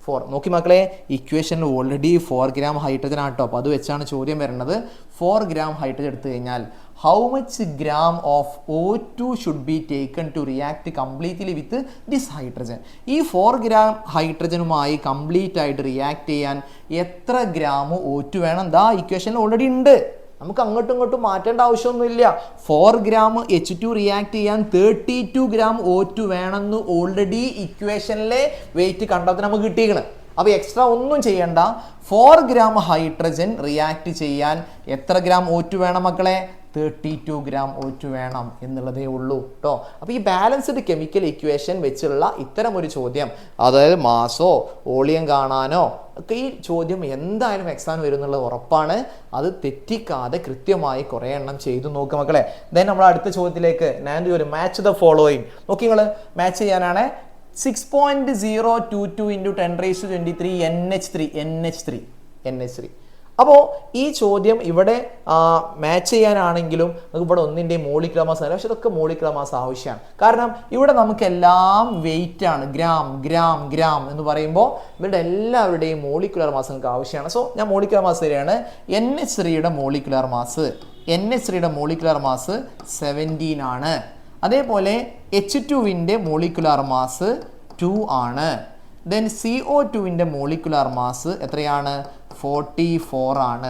4. നോക്കി മക്കളെ, ഇക്വേഷനിൽ ഓൾറെഡി 4 ഗ്രാം ഹൈഡ്രജൻ ആട്ടോ. അപ്പോൾ അത് വെച്ചാണ് ചോദ്യം വരുന്നത്. 4 ഗ്രാം ഹൈഡ്രജൻ എടുത്തു കഴിഞ്ഞാൽ how much gram of O2 should be taken to react completely with this hydrogen? ഈ 4 ഗ്രാം ഹൈഡ്രജനുമായി കംപ്ലീറ്റ് ആയിട്ട് റിയാക്ട് ചെയ്യാൻ എത്ര ഗ്രാം O2 വേണം? ദാ ഇക്വേഷനിൽ ഓൾറെഡി ഉണ്ട്. നമുക്ക് അങ്ങോട്ടും ഇങ്ങോട്ടും മാറ്റേണ്ട ആവശ്യമൊന്നുമില്ല. 4 ഗ്രാം H2 റിയാക്ട് ചെയ്യാൻ 32 ഗ്രാം O2 വേണമെന്ന് ഓൾറെഡി ഇക്വേഷനിലെ വെയിറ്റ് കണ്ടെത്തി നമുക്ക് കിട്ടിയിരിക്കണം. അപ്പോൾ എക്സ്ട്രാ ഒന്നും ചെയ്യണ്ട. 4 ഗ്രാം ഹൈഡ്രജൻ റിയാക്ട് ചെയ്യാൻ എത്ര ഗ്രാം O2 വേണം മക്കളെ? 32 ഗ്രാം O2 വേണം എന്നുള്ളതേ ഉള്ളൂ കേട്ടോ. അപ്പോൾ ഈ ബാലൻസ്ഡ് കെമിക്കൽ ഇക്വേഷൻ വെച്ചുള്ള ഇത്തരം ഒരു ചോദ്യം, അതായത് മാസോ വോളിയം കാണാനോ ഒക്കെ ഈ ചോദ്യം എന്തായാലും എക്സാം വരും എന്നുള്ളത് ഉറപ്പാണ്. അത് തെറ്റിക്കാതെ കൃത്യമായി കുറേ എണ്ണം ചെയ്തു നോക്കുക മക്കളെ. ദെൻ നമ്മൾ അടുത്ത ചോദ്യത്തിലേക്ക് ഞാൻ ഒരു മാച്ച് ദ ഫോളോയിങ് നോക്കി. നിങ്ങൾ മാച്ച് ചെയ്യാനാണ് 6.022 × 10⁻23 NH3. അപ്പോൾ ഈ ചോദ്യം ഇവിടെ മാച്ച് ചെയ്യാനാണെങ്കിലും നമുക്ക് ഇവിടെ ഒന്നിൻ്റെയും മോളിക്കുലർ മാസ് അല്ല, പക്ഷെ ഇതൊക്കെ മോളിക്കുലർ മാസ് ആവശ്യമാണ്. കാരണം ഇവിടെ നമുക്ക് എല്ലാം വെയിറ്റ് ആണ്, ഗ്രാം ഗ്രാം ഗ്രാം എന്ന് പറയുമ്പോൾ ഇവരുടെ എല്ലാവരുടെയും മോളിക്കുലർ മാസ് നമുക്ക് ആവശ്യമാണ്. സോ ഞാൻ മോളിക്കുലർ മാസ് തരികയാണ്. NH3യുടെ മോളിക്കുലർ മാസ് 17 ആണ്. അതേപോലെ H2വിൻ്റെ മോളിക്കുലർ മാസ് 2 ആണ്. ദെൻ CO2വിൻ്റെ മോളിക്കുലർ മാസ് എത്രയാണ്? 44 ആണ്.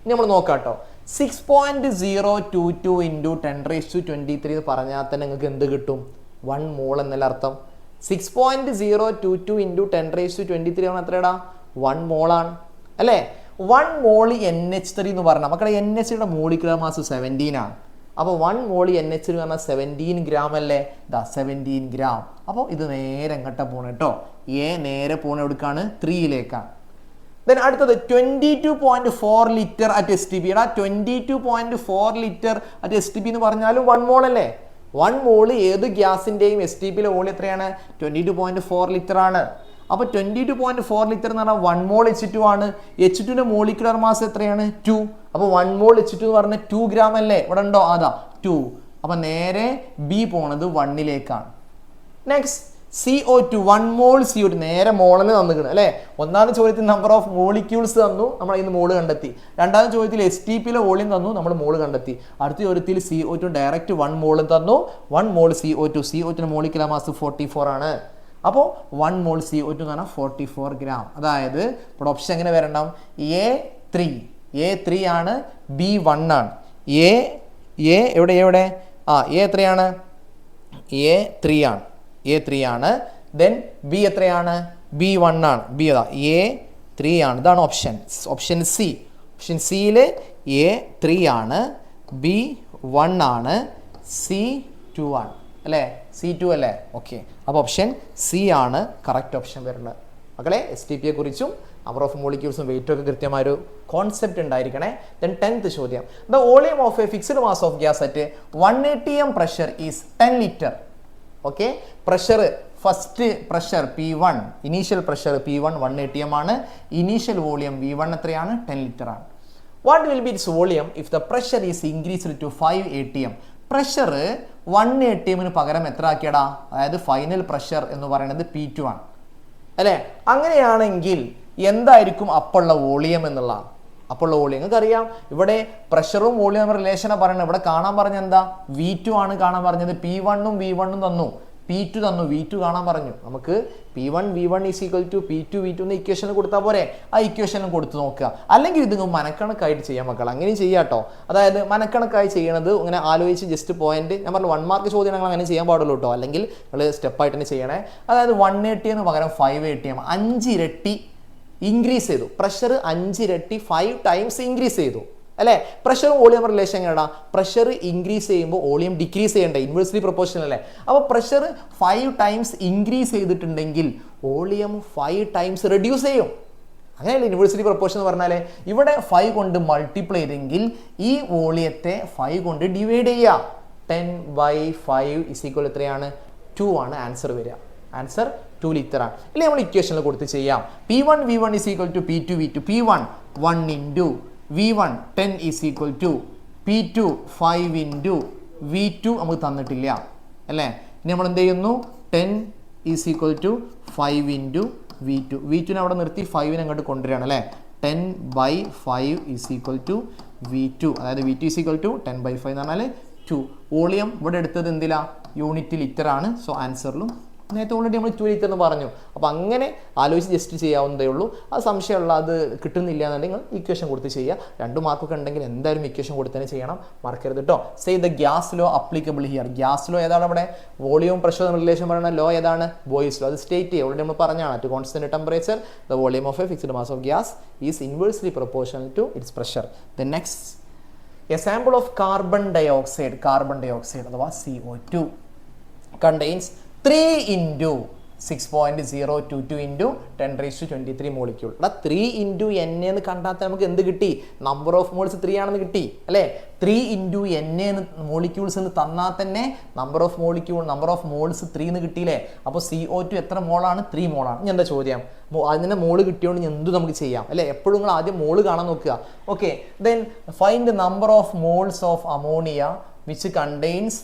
ഇനി നമ്മൾ നോക്കാം കേട്ടോ. 6.022 × 10⁻23 എന്ന് പറഞ്ഞാൽ തന്നെ നിങ്ങൾക്ക് എന്ത് കിട്ടും? 1 മോൾ എന്നല്ല അർത്ഥം. 6.022 × 10⁻23 ആണ് എത്രടാ? 1 മോളാണ് അല്ലേ? 1 മോൾ NH3 എന്ന് പറഞ്ഞാൽ മക്കളെ NH3യുടെ മോളിക്കുലർ മാസ് 17 ആണ്. അപ്പോൾ 1 മോൾ NH3 എന്ന് പറഞ്ഞാൽ 17 ഗ്രാം അല്ലേ? 17 ഗ്രാം. അപ്പോൾ ഇത് നേരെ എങ്ങോട്ടാ പോകണം കേട്ടോ? നേരെ പോകണ എവിടേക്കാണ്? 3യിലേക്കാണ്. ദെൻ അടുത്തത് 22.4 litre at STP. 22.4 litre at STP എന്ന് പറഞ്ഞാലും 1 മോൾ അല്ലേ? 1 മോൾ ഏത് ഗ്യാസിൻ്റെയും STPയിലെ വോളിയം എത്രയാണ്? 22.4 ലിറ്റർ ആണ്. അപ്പോൾ 22.4 ലിറ്റർ എന്ന് പറഞ്ഞാൽ 1 മോൾ H2 ആണ്. H2ന്റെ മോളിക്കുലർ മാസ് എത്രയാണ്? 2. അപ്പോൾ 1 മോൾ H2 എന്ന് പറഞ്ഞാൽ 2 ഗ്രാം അല്ലേ? ഇവിടെ ഉണ്ടോ? അതാ 2. അപ്പോൾ നേരെ ബി പോണത് 1ലേക്കാണ്. നെക്സ്റ്റ് CO2, 1 മോൾ CO2 നേരെ മോളിന് തന്നിക്കണം അല്ലേ? ഒന്നാമത്തെ ചോദ്യത്തിൽ നമ്പർ ഓഫ് മോളിക്യൂൾസ് തന്നു, നമ്മൾ ഇന്ന് മോള് കണ്ടെത്തി. രണ്ടാമത്തെ ചോദ്യത്തിൽ STPയിലെ വോളിയം തന്നു, നമ്മൾ മോള് കണ്ടെത്തി. അടുത്ത ചോദ്യത്തിൽ CO2 ഡയറക്റ്റ് 1 മോൾ തന്നു. 1 മോൾ CO2ന്റെ മോളിക്കുലർ മാസ് 44 ആണ്. അപ്പോൾ 1 മോൾ CO2 എന്ന് പറഞ്ഞാൽ 44 ഗ്രാം. അതായത് ഇവിടെ ഓപ്ഷൻ എങ്ങനെ വരണം? A3 ആണ്, B1 ആണ്. എവിടെ എത്രയാണ്? A3 ആണ്. ദെൻ ബി എത്രയാണ്? B1 ആണ്. A3 ആണ്. ഇതാണ് ഓപ്ഷൻ സി. ഓപ്ഷൻ സിയിൽ A3 ആണ്, B1 ആണ്, C2 ആണ് അല്ലേ? C2 അല്ലേ? ഓക്കെ. അപ്പോൾ ഓപ്ഷൻ സി ആണ് കറക്റ്റ് ഓപ്ഷൻ വരുന്നത്. മക്കളെ STPയെ കുറിച്ചും നമ്പർ ഓഫ് മോളിക്യൂൾസും വെയിറ്റും ഒക്കെ കൃത്യമായൊരു കോൺസെപ്റ്റ് ഉണ്ടായിരിക്കണേ. ദെൻ 10th ചോദ്യം. The volume of a fixed mass of gas at 1 atm pressure ഈസ് 10 litre. Okay, first pressure P1, initial pressure P1 1 atm ആണ്. ഇനീഷ്യൽ വോളിയം V1 എത്രയാണ്? 10 ലിറ്റർ ആണ്. What will be its volume if the pressure is increased to 5 atm? പ്രഷർ 1 atmന് പകരം എത്ര ആക്കിയടാ? അതായത് final pressure എന്ന് പറയുന്നത് P2 ആണ് അല്ലേ? അങ്ങനെയാണെങ്കിൽ എന്തായിരിക്കും അപ്പോഴുള്ള വോളിയം എന്നുള്ളതാണ്. അപ്പോഴുള്ള വോളിയം നിങ്ങൾക്കറിയാം, ഇവിടെ പ്രഷറും വോളിയം റിലേഷനാണ് പറയുന്നത്. ഇവിടെ കാണാൻ പറഞ്ഞ എന്താ? V2 ആണ് കാണാൻ പറഞ്ഞത്. P1 ഉം V1 ഉം തന്നു. P2 തന്നു, V2 കാണാൻ പറഞ്ഞു. നമുക്ക് P1 V1 is equal to P2 V2 എന്ന ഇക്വേഷനിൽ കൊടുത്താൽ പോരെ, ആ ഇക്വേഷനിൽ കൊടുത്ത് നോക്കുക. അല്ലെങ്കിൽ ഇത് മനക്കണക്കായിട്ട് ചെയ്യാൻ മക്കൾ, അങ്ങനെയും ചെയ്യാം കേട്ടോ. അതായത് മനക്കണക്കായി ചെയ്യണത് ഇങ്ങനെ ആലോചിച്ച് ജസ്റ്റ് പോയിന്റ്, ഞാൻ പറഞ്ഞു 1 മാർക്ക് ചോദ്യം ഞങ്ങൾ അങ്ങനെ ചെയ്യാൻ പാടുള്ളൂ കേട്ടോ, അല്ലെങ്കിൽ നിങ്ങൾ സ്റ്റെപ്പായിട്ട് തന്നെ ചെയ്യണേ. അതായത് 180 എന്ന് പകരം 580 5 ഇരട്ടി ഇൻക്രീസ് ചെയ്തു. പ്രഷർ 5 ഇരട്ടി 5 ടൈംസ് ഇൻക്രീസ് ചെയ്തു അല്ലേ. പ്രഷർ വോളിയം റിലേഷൻ എങ്ങനെയാ, പ്രഷർ ഇൻക്രീസ് ചെയ്യുമ്പോൾ വോളിയം ഡിക്രീസ് ചെയ്യണ്ടേ, ഇൻവേഴ്സ്ലി പ്രൊപ്പോർഷണൽ അല്ലേ. അപ്പോൾ പ്രഷർ 5 ടൈംസ് ഇൻക്രീസ് ചെയ്തിട്ടുണ്ടെങ്കിൽ വോളിയം 5 ടൈംസ് റെഡ്യൂസ് ചെയ്യും. അങ്ങനെയല്ല ഇൻവേഴ്സ്ലി പ്രൊപ്പോർഷൻ എന്ന് പറഞ്ഞാൽ ഇവിടെ 5 കൊണ്ട് മൾട്ടിപ്ലൈ ചെയ്തെങ്കിൽ ഈ വോളിയത്തെ 5 കൊണ്ട് ഡിവൈഡ് ചെയ്യുക. 10/5 ഇസ് ഈക്വൽ എത്രയാണ്, 2 ആണ് ആൻസർ വരിക. ആൻസർ 2 ലിറ്റർ ആണ്. ഇല്ലേ നമ്മൾ ഇക്വേഷനിൽ കൊടുത്ത് ചെയ്യാം. P1 V1 is equal to P2 V2. P1 1 into V1 10 is equal to P2 5 into V2 നമുക്ക് തന്നിട്ടില്ല അല്ലേ. ഇനി നമ്മൾ എന്ത് ചെയ്യുന്നു, 10 is equal to 5 into V2. V2നെ അവിടെ നിർത്തി 5നെ അങ്ങോട്ട് കൊണ്ടുവരികയാണ് അല്ലേ. 10/5 ഈസ് ഈക്വൽ ടു V2. അതായത് V2 ഈസ് ഈക്വൽ ടു 10/5 എന്ന് പറഞ്ഞാൽ 2. വോളിയം ഇവിടെ എടുത്തത് എന്തിലാ, യൂണിറ്റ് ലിറ്റർ ആണ്. സോ ആൻസറിലും നേരത്തെ ഓൾറെഡി നമ്മൾ 2 ലിറ്റർ എന്ന് പറഞ്ഞു. അപ്പോൾ അങ്ങനെ ആലോചിച്ച് ജസ്റ്റ് ചെയ്യാവുന്നതേ ഉള്ളൂ. അത് സംശയമുള്ള, അത് കിട്ടുന്നില്ല എന്നുണ്ടെങ്കിൽ ഇക്വേഷൻ കൊടുത്ത് ചെയ്യുക. 2 മാർക്കൊക്കെ ഉണ്ടെങ്കിൽ എന്തായാലും ഇക്വേഷൻ കൊടുത്ത് തന്നെ ചെയ്യണം, മറക്കരുത് കേട്ടോ. Say the gas law applicable here. Gas law ഏതാണ് ഇവിടെ, വോളിയം പ്രഷർ റിലേഷൻ പറയുന്ന ലോ ഏതാണ്, ബോയ്സ് ലോ. അത് സ്റ്റേറ്റ് ചെയ്യുക, ഓൾറെഡി നമ്മൾ പറഞ്ഞാണ്. At constant temperature the volume of a fixed mass of gas is inversely proportional to its pressure. The next, a sample of carbon dioxide അഥവാ CO2 contains 3 into 6.022 into 10⁻23 molecule. 3 into n എന്ന് കണ്ടാൽ നമുക്ക് എന്ത് കിട്ടി, number of moles 3 ആണെന്ന് കിട്ടി അല്ലേ. 3 into n എന്ന് മോളിക്യൂൾസ് എന്ന് തന്നാൽ തന്നെ നമ്പർ ഓഫ് മോൾസ് 3 എന്ന് കിട്ടിയില്ലേ. അപ്പോൾ CO2 എത്ര മോളാണ്, 3 മോളാണ്. ഇനി എന്താ ചോദ്യം, അതിൻ്റെ മോള് കിട്ടിയോണ്ട് എന്ത് നമുക്ക് ചെയ്യാം അല്ലേ. എപ്പോഴും നിങ്ങൾ ആദ്യം മോള് കാണാൻ നോക്കുക. Okay, then find number of moles of ammonia which contains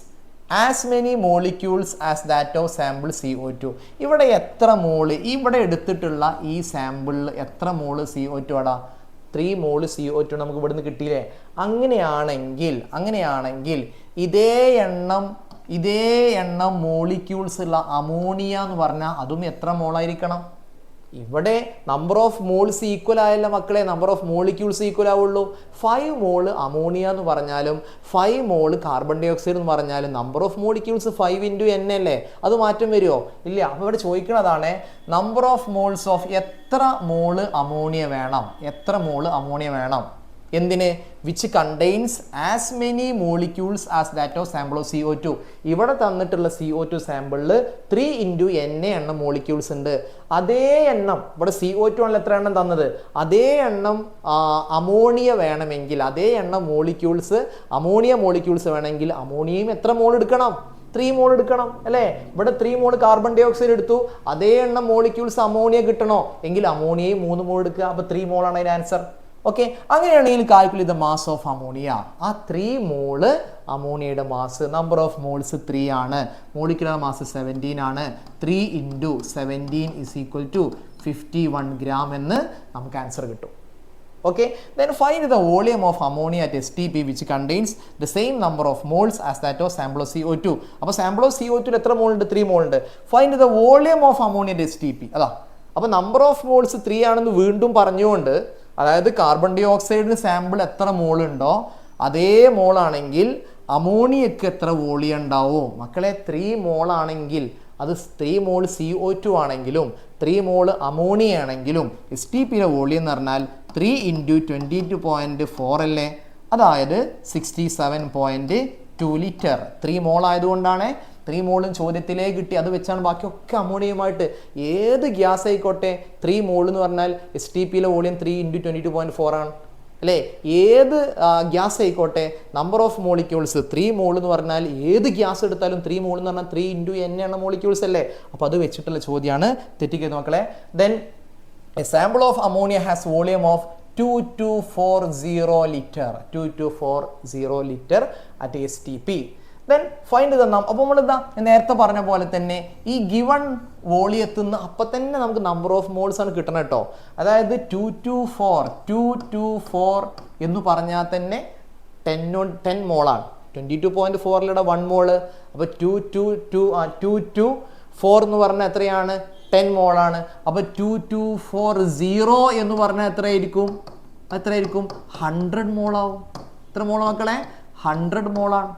as many molecules as that of sample CO2. ഇവിടെ എത്ര മോള്, ഇവിടെ എടുത്തിട്ടുള്ള ഈ സാമ്പിളിൽ എത്ര മോള് CO2 ആടാ, 3 മോള് CO2 നമുക്ക് ഇവിടുന്ന് കിട്ടിയില്ലേ. അങ്ങനെയാണെങ്കിൽ ഇതേ എണ്ണം മോളിക്യൂൾസ് ഉള്ള അമോണിയ എന്ന് പറഞ്ഞാൽ അതും എത്ര മോളായിരിക്കണം. ഇവിടെ നമ്പർ ഓഫ് മോൾസ് ഈക്വൽ ആയല്ല മക്കളെ, നമ്പർ ഓഫ് മോളിക്യൂൾസ് ഈക്വൽ ആവുള്ളൂ. 5 മോള് അമോണിയ എന്ന് പറഞ്ഞാലും 5 മോള് കാർബൺ ഡൈ ഓക്സൈഡ് എന്ന് പറഞ്ഞാലും number of molecules 5 into n അല്ലേ. അത് മാറ്റം വരുമോ, ഇല്ല. അപ്പോൾ ഇവിടെ ചോദിക്കുന്നതാണ് നമ്പർ ഓഫ് മോൾസ് ഓഫ് എത്ര മോള് അമോണിയ വേണം, എന്തിന്, which contains as many molecules as that of sample of CO2. ഇവിടെ തന്നിട്ടുള്ള CO2 സാമ്പിളിൽ 3 into n എണ്ണം മോളിക്യൂൾസ് ഉണ്ട്. അതേ എണ്ണം ഇവിടെ CO2 ആണല്ലോ എത്ര എണ്ണം തന്നത്, അതേ എണ്ണം അമോണിയ വേണമെങ്കിൽ, അതേ എണ്ണം അമോണിയ മോളിക്യൂൾസ് വേണമെങ്കിൽ അമോണിയയും എത്ര മോൾ എടുക്കണം, 3 മോൾ എടുക്കണം അല്ലേ. ഇവിടെ 3 മോൾ കാർബൺ ഡൈ ഓക്സൈഡ് എടുത്തു, അതേ എണ്ണം മോളിക്യൂൾസ് അമോണിയ കിട്ടണോ എങ്കിൽ അമോണിയയും 3 മോൾ എടുക്കുക. അപ്പോൾ 3 മോളാണ് അതിൻ്റെ ആൻസർ. ഓക്കെ, അങ്ങനെയാണെങ്കിൽ calculate the mass of ammonia. ആ 3 മോള് അമോണിയയുടെ മാസ്, നമ്പർ ഓഫ് മോൾസ് 3 ആണ്, മോളിക്കുലർ മാസ് 17 ആണ്. 3 into 17 is equal to 51 gram എന്ന് നമുക്ക് ആൻസർ കിട്ടും. Okay, then find the volume of ammonia at STP which contains the same number of moles as that of sample of CO2. അപ്പോൾ sample of CO2 എത്ര മോൾ ഉണ്ട്, 3 മോൾ ഉണ്ട്. Find the volume of ammonia at STP. അതാ, അപ്പോൾ number of moles 3 ആണെന്ന് വീണ്ടും പറഞ്ഞുകൊണ്ട്, അതായത് കാർബൺ ഡൈ ഓക്സൈഡിന് സാമ്പിൾ എത്ര മോൾ ഉണ്ടോ അതേ മോളാണെങ്കിൽ അമോണിയക്ക് എത്ര വോളിയം ഉണ്ടാവും മക്കളെ. 3 മോളാണെങ്കിൽ അത് 3 മോൾ CO2 ആണെങ്കിലും 3 മോൾ അമോണിയ ആണെങ്കിലും STPയുടെ വോളിയം എന്ന് പറഞ്ഞാൽ 3 into 22.4 അല്ലേ, അതായത് 67.2 ലിറ്റർ. 3 മോൾ ആയതുകൊണ്ടാണ് 3 മോളും ചോദ്യത്തിലേക്ക് കിട്ടി. അത് വെച്ചാണ് ബാക്കിയൊക്കെ അമോണിയമായിട്ട്, ഏത് ഗ്യാസ് ആയിക്കോട്ടെ 3 മോൾ എന്ന് പറഞ്ഞാൽ STPയിലെ വോളിയം 3 into 22.4 ആണ് അല്ലേ. ഏത് ഗ്യാസ് ആയിക്കോട്ടെ നമ്പർ ഓഫ് മോളിക്യൂൾസ് 3 മോൾ എന്ന് പറഞ്ഞാൽ ഏത് ഗ്യാസ് എടുത്താലും 3 മോൾ എന്ന് പറഞ്ഞാൽ 3 into n ആണ് മോളിക്യൂൾസ് അല്ലേ. അപ്പോൾ അത് വെച്ചിട്ടുള്ള ചോദ്യമാണ്, തെറ്റിക്കരുത് മക്കളെ. Then A sample of ammonia has volume of 2240 litre, 2240 litre at STP. Then find the അപ്പോൾ നമ്മളിതാ നേരത്തെ പറഞ്ഞ പോലെ തന്നെ ഈ ഗിവൺ വോളിയത്തിൽ നിന്ന് അപ്പം തന്നെ നമുക്ക് നമ്പർ ഓഫ് മോൾസ് ആണ് കിട്ടണം കേട്ടോ. അതായത് 224 എന്ന് പറഞ്ഞാൽ തന്നെ 10 മോളാണ്. 22.4 1 മോള്. അപ്പോൾ 224 എന്ന് പറഞ്ഞാൽ എത്രയാണ്? 10 മോളാണ്. അപ്പോൾ 2240 എന്ന് പറഞ്ഞാൽ എത്രയായിരിക്കും? 100 മോളാവും. എത്ര മോള് മക്കളെ? 100 മോളാണ്.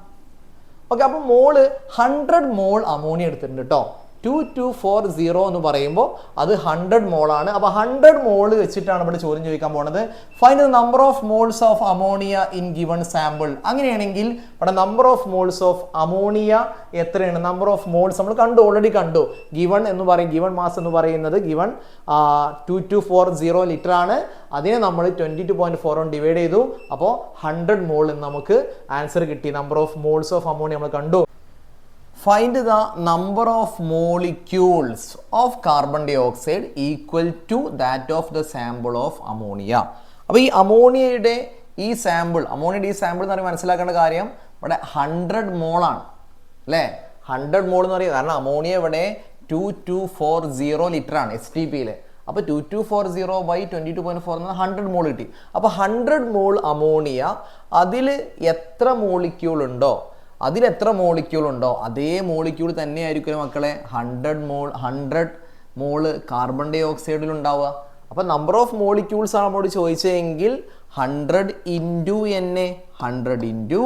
ഓക്കെ, അപ്പോൾ മോള് 100 മോൾ അമോണിയ എടുത്തിട്ടുണ്ട് കേട്ടോ. 2240 എന്ന് പറയുമ്പോൾ അത് 100 മോളാണ്. അപ്പോൾ 100 മോള് വെച്ചിട്ടാണ് ഇവിടെ ചോദ്യം ചോദിക്കാൻ പോണത്. Find the number of moles of ammonia in given sample. അങ്ങനെയാണെങ്കിൽ ഇവിടെ number of moles of ammonia എത്രയാണ്? നമ്പർ ഓഫ് മോൾസ് നമ്മൾ ഓൾറെഡി കണ്ടു. ഗിവൺ മാസ് എന്ന് പറയുന്നത് ഗിവൺ 2240 ലിറ്റർ ആണ്. അതിനെ നമ്മൾ 22.4 കൊണ്ട് ഡിവൈഡ് ചെയ്തു. അപ്പോൾ 100 മോൾ എന്ന് നമുക്ക് ആൻസർ കിട്ടി. Number of moles of ammonia നമ്മൾ കണ്ടു. Find the number of molecules of carbon dioxide equal to that of the sample of ammonia. അപ്പോൾ ഈ അമോണിയയുടെ ഈ സാമ്പിൾ എന്ന് പറയുമ്പോൾ മനസ്സിലാക്കേണ്ട കാര്യം ഇവിടെ 100 മോളാണ് അല്ലേ? 100 മോൾ എന്ന് പറയുക കാരണം അമോണിയ ഇവിടെ 2240 ലിറ്റർ ആണ് STPയിൽ. അപ്പോൾ 2240 by 22.4 എന്ന് 100 മോൾ കിട്ടി. അപ്പോൾ 100 മോൾ അമോണിയ അതിൽ എത്ര മോളിക്യൂൾ ഉണ്ടോ, അതേ മോളിക്യൂൾ തന്നെയായിരിക്കും മക്കളെ 100 മോള് കാർബൺ ഡൈ ഓക്സൈഡിൽ ഉണ്ടാവുക. അപ്പോൾ നമ്പർ ഓഫ് മോളിക്യൂൾസ് ആണ് നമ്മോട് ചോദിച്ചതെങ്കിൽ 100 ഇൻറ്റു എന്നെ 100 ഇൻറ്റു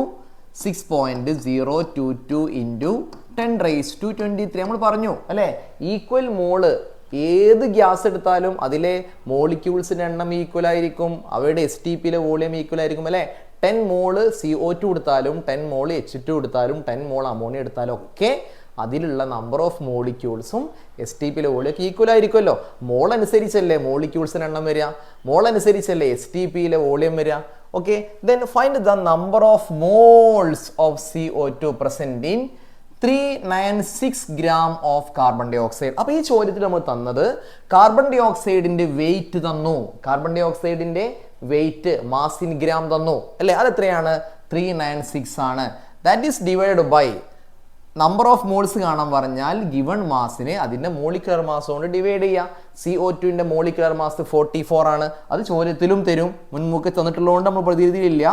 6.022 ഇൻറ്റു 10⁻23 നമ്മൾ പറഞ്ഞു അല്ലേ? ഈക്വൽ മോള് ഏത് ഗ്യാസ് എടുത്താലും അതിലെ മോളിക്യൂൾസിൻ്റെ എണ്ണം ഈക്വൽ ആയിരിക്കും, അവയുടെ STPയിലെ വോളിയം ഈക്വൽ ആയിരിക്കും അല്ലേ? 10 മോള് CO2 എടുത്താലും 10 മോള് H2 എടുത്താലും 10 മോൾ അമോണിയ എടുത്താലും ഒക്കെ അതിലുള്ള നമ്പർ ഓഫ് മോളിക്യൂൾസും STPയിലെ വോളിയൊക്കെ ഈക്വൽ ആയിരിക്കുമല്ലോ. മോൾ അനുസരിച്ചല്ലേ മോളിക്യൂൾസിന് എണ്ണം വരിക, മോൾ അനുസരിച്ചല്ലേ STPയിലെ വോളിയം വരിക. Okay, then find the number of moles of CO2 present in 396 gram of carbon dye oxide. അപ്പോൾ ഈ ചോദ്യത്തിൽ നമ്മൾ തന്നത് കാർബൺ ഡൈ ഓക്സൈഡിന്റെ വെയിറ്റ് തന്നു. കാർബൺ ഡൈ ഓക്സൈഡിന്റെ വെയിറ്റ് മാസ് ഇൻ ഗ്രാം തന്നു അല്ലേ? അതെത്രയാണ്? 396 ആണ്. That is divide by number of moles കാണാൻ പറഞ്ഞാൽ ഗിവൺ മാസിനെ അതിൻ്റെ മോളിക്കുലർ മാസ് കൊണ്ട് ഡിവൈഡ് ചെയ്യുക. CO2ന്റെ മോളിക്കുലർ മാസ് 44 ആണ്. അത് ചോദ്യത്തിലും തരും, മുൻമുഖത്ത് തന്നിട്ടുള്ളതുകൊണ്ട് നമ്മൾ പ്രതിനിധിയില്ല.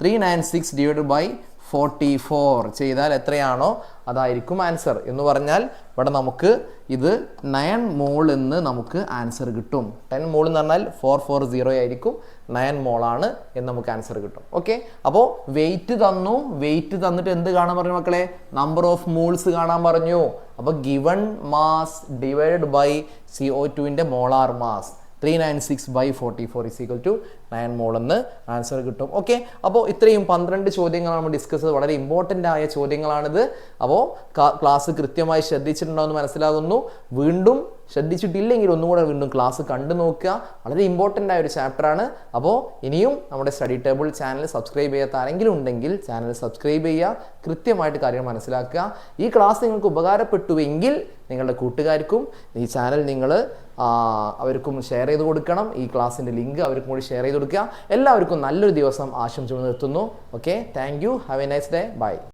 396 ഡിവൈഡ് ബൈ 44 ചെയ്താൽ എത്രയാണോ അതായിരിക്കും ആൻസർ. എന്ന് പറഞ്ഞാൽ ഇവിടെ നമുക്ക് ഇത് 9 മോൾ എന്ന് നമുക്ക് ആൻസർ കിട്ടും. 10 മോൾ എന്ന് പറഞ്ഞാൽ 440 ആയിരിക്കും, 9 മോളാണ് എന്ന് നമുക്ക് ആൻസർ കിട്ടും. ഓക്കെ, അപ്പോൾ വെയിറ്റ് തന്നു. വെയിറ്റ് തന്നിട്ട് എന്ത് കാണാൻ പറഞ്ഞു മക്കളെ? നമ്പർ ഓഫ് മോൾസ് കാണാൻ പറഞ്ഞു. അപ്പോൾ ഗിവൺ മാസ് ഡിവൈഡഡ് ബൈ CO2ന്റെ molar mass 396 by 44 is equal to 9 mole എന്ന് ആൻസർ കിട്ടും. ഓക്കെ, അപ്പോൾ ഇത്രയും 12 ചോദ്യങ്ങളാണ് നമ്മൾ ഡിസ്കസ് ചെയ്തത്. വളരെ ഇമ്പോർട്ടൻ്റ് ആയ ചോദ്യങ്ങളാണിത്. അപ്പോൾ ക്ലാസ് കൃത്യമായി ശ്രദ്ധിച്ചിട്ടുണ്ടോ എന്ന് മനസ്സിലാകുന്നു. വീണ്ടും ശ്രദ്ധിച്ചിട്ടില്ലെങ്കിൽ ഒന്നുകൂടെ വീണ്ടും ക്ലാസ് കണ്ടു നോക്കുക. വളരെ ഇമ്പോർട്ടൻ്റ് ആയ ഒരു ചാപ്റ്ററാണ്. അപ്പോൾ ഇനിയും നമ്മുടെ സ്റ്റഡി ടേബിൾ ചാനൽ സബ്സ്ക്രൈബ് ചെയ്യാത്ത ആരെങ്കിലും ഉണ്ടെങ്കിൽ ചാനൽ സബ്സ്ക്രൈബ് ചെയ്യുക, കൃത്യമായിട്ട് കാര്യങ്ങൾ മനസ്സിലാക്കുക. ഈ ക്ലാസ് നിങ്ങൾക്ക് ഉപകാരപ്പെട്ടുവെങ്കിൽ നിങ്ങളുടെ കൂട്ടുകാർക്കും ഈ ചാനൽ നിങ്ങൾ അവർക്കും ഷെയർ ചെയ്ത് കൊടുക്കണം. ഈ ക്ലാസ്സിൻ്റെ ലിങ്ക് അവർക്കും കൂടി ഷെയർ ചെയ്ത് കൊടുക്കുക. എല്ലാവർക്കും നല്ലൊരു ദിവസം ആശംസിച്ചു നിർത്തുന്നു. Okay, thank you. Have a nice day. By.